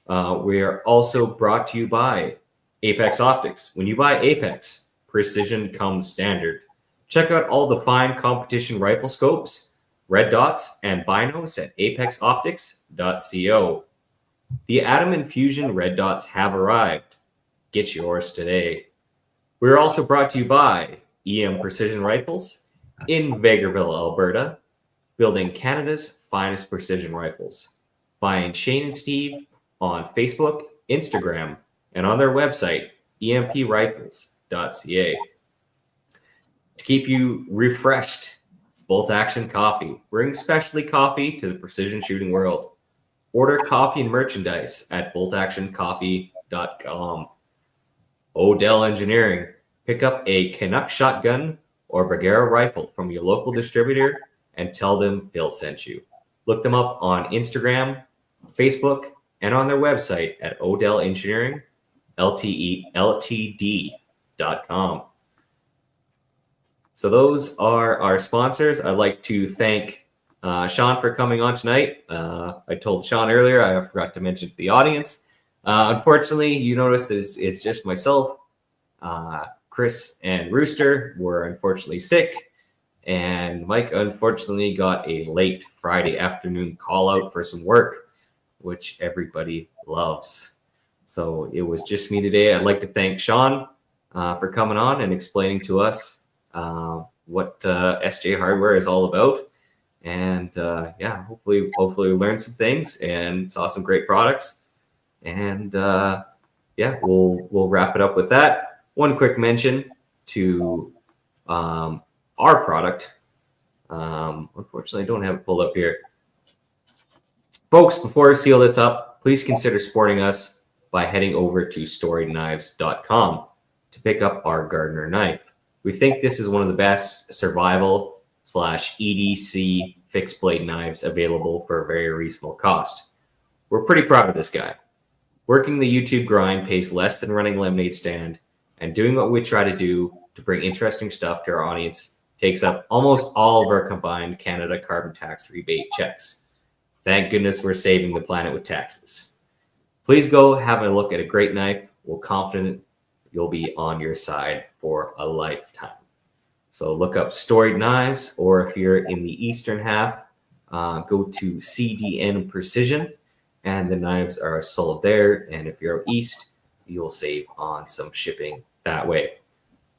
We are also brought to you by Apex Optics. When you buy Apex, precision comes standard. Check out all the fine competition rifle scopes, red dots, and binos at apexoptics.co. The Atom Infusion red dots have arrived. Get yours today. We're also brought to you by EM Precision Rifles in Vegreville, Alberta, building Canada's finest precision rifles. Find Shane and Steve on Facebook, Instagram, and on their website, emprifles.ca. To keep you refreshed, Bolt Action Coffee brings specialty coffee to the precision shooting world. Order coffee and merchandise at boltactioncoffee.com. Odell Engineering. Pick up a Canuck shotgun or Bergara rifle from your local distributor and tell them Phil sent you. Look them up on Instagram, Facebook, and on their website at Odell Engineering, LTD.com. So those are our sponsors. I'd like to thank Sean for coming on tonight. I told Sean earlier, I forgot to mention to the audience. Unfortunately, you notice it's just myself. Chris and Rooster were unfortunately sick, and Mike unfortunately got a late Friday afternoon call out for some work, which everybody loves. So it was just me today. I'd like to thank Sean for coming on and explaining to us what SJ Hardware is all about. And hopefully we learned some things and saw some great products. And we'll wrap it up with that. One quick mention to our product. Unfortunately, I don't have it pulled up here. Folks, before I seal this up, please consider supporting us by heading over to storyknives.com to pick up our Gardner knife. We think this is one of the best survival / EDC fixed blade knives available for a very reasonable cost. We're pretty proud of this guy. Working the YouTube grind pays less than running a lemonade stand, and doing what we try to do to bring interesting stuff to our audience takes up almost all of our combined Canada carbon tax rebate checks. Thank goodness we're saving the planet with taxes. Please go have a look at a great knife. We're confident you'll be on your side for a lifetime. So look up Storied Knives, or if you're in the eastern half, go to CDN Precision, and the knives are sold there. And if you're east, you'll save on some shipping that way.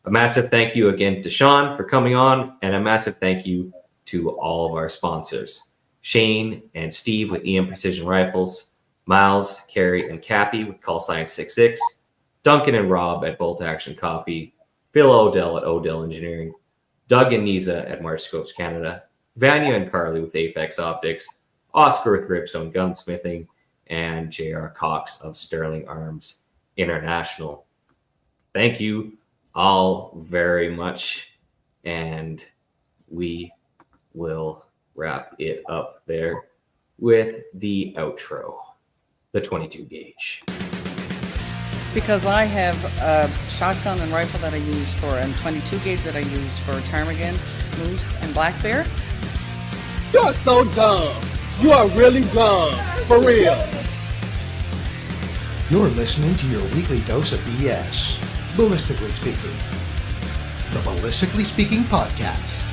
A massive thank you again to Sean for coming on, and a massive thank you to all of our sponsors, Shane and Steve with EM Precision Rifles, Miles, Carrie, and Cappy with Call Sign 66, Duncan and Rob at Bolt Action Coffee, Phil Odell at Odell Engineering, Doug and Niza at March Scopes Canada, Vanya and Carly with Apex Optics, Oscar with Ripstone Gunsmithing, and J.R. Cox of Sterling Arms International. Thank you all very much, and we will wrap it up there with the outro, the 22 gauge. Because I have a shotgun and rifle that I use for, and 22 gauge that I use for ptarmigan, moose, and black bear. You're so dumb. You are really dumb. For real. You're listening to your weekly dose of BS, ballistically speaking. The Ballistically Speaking Podcast.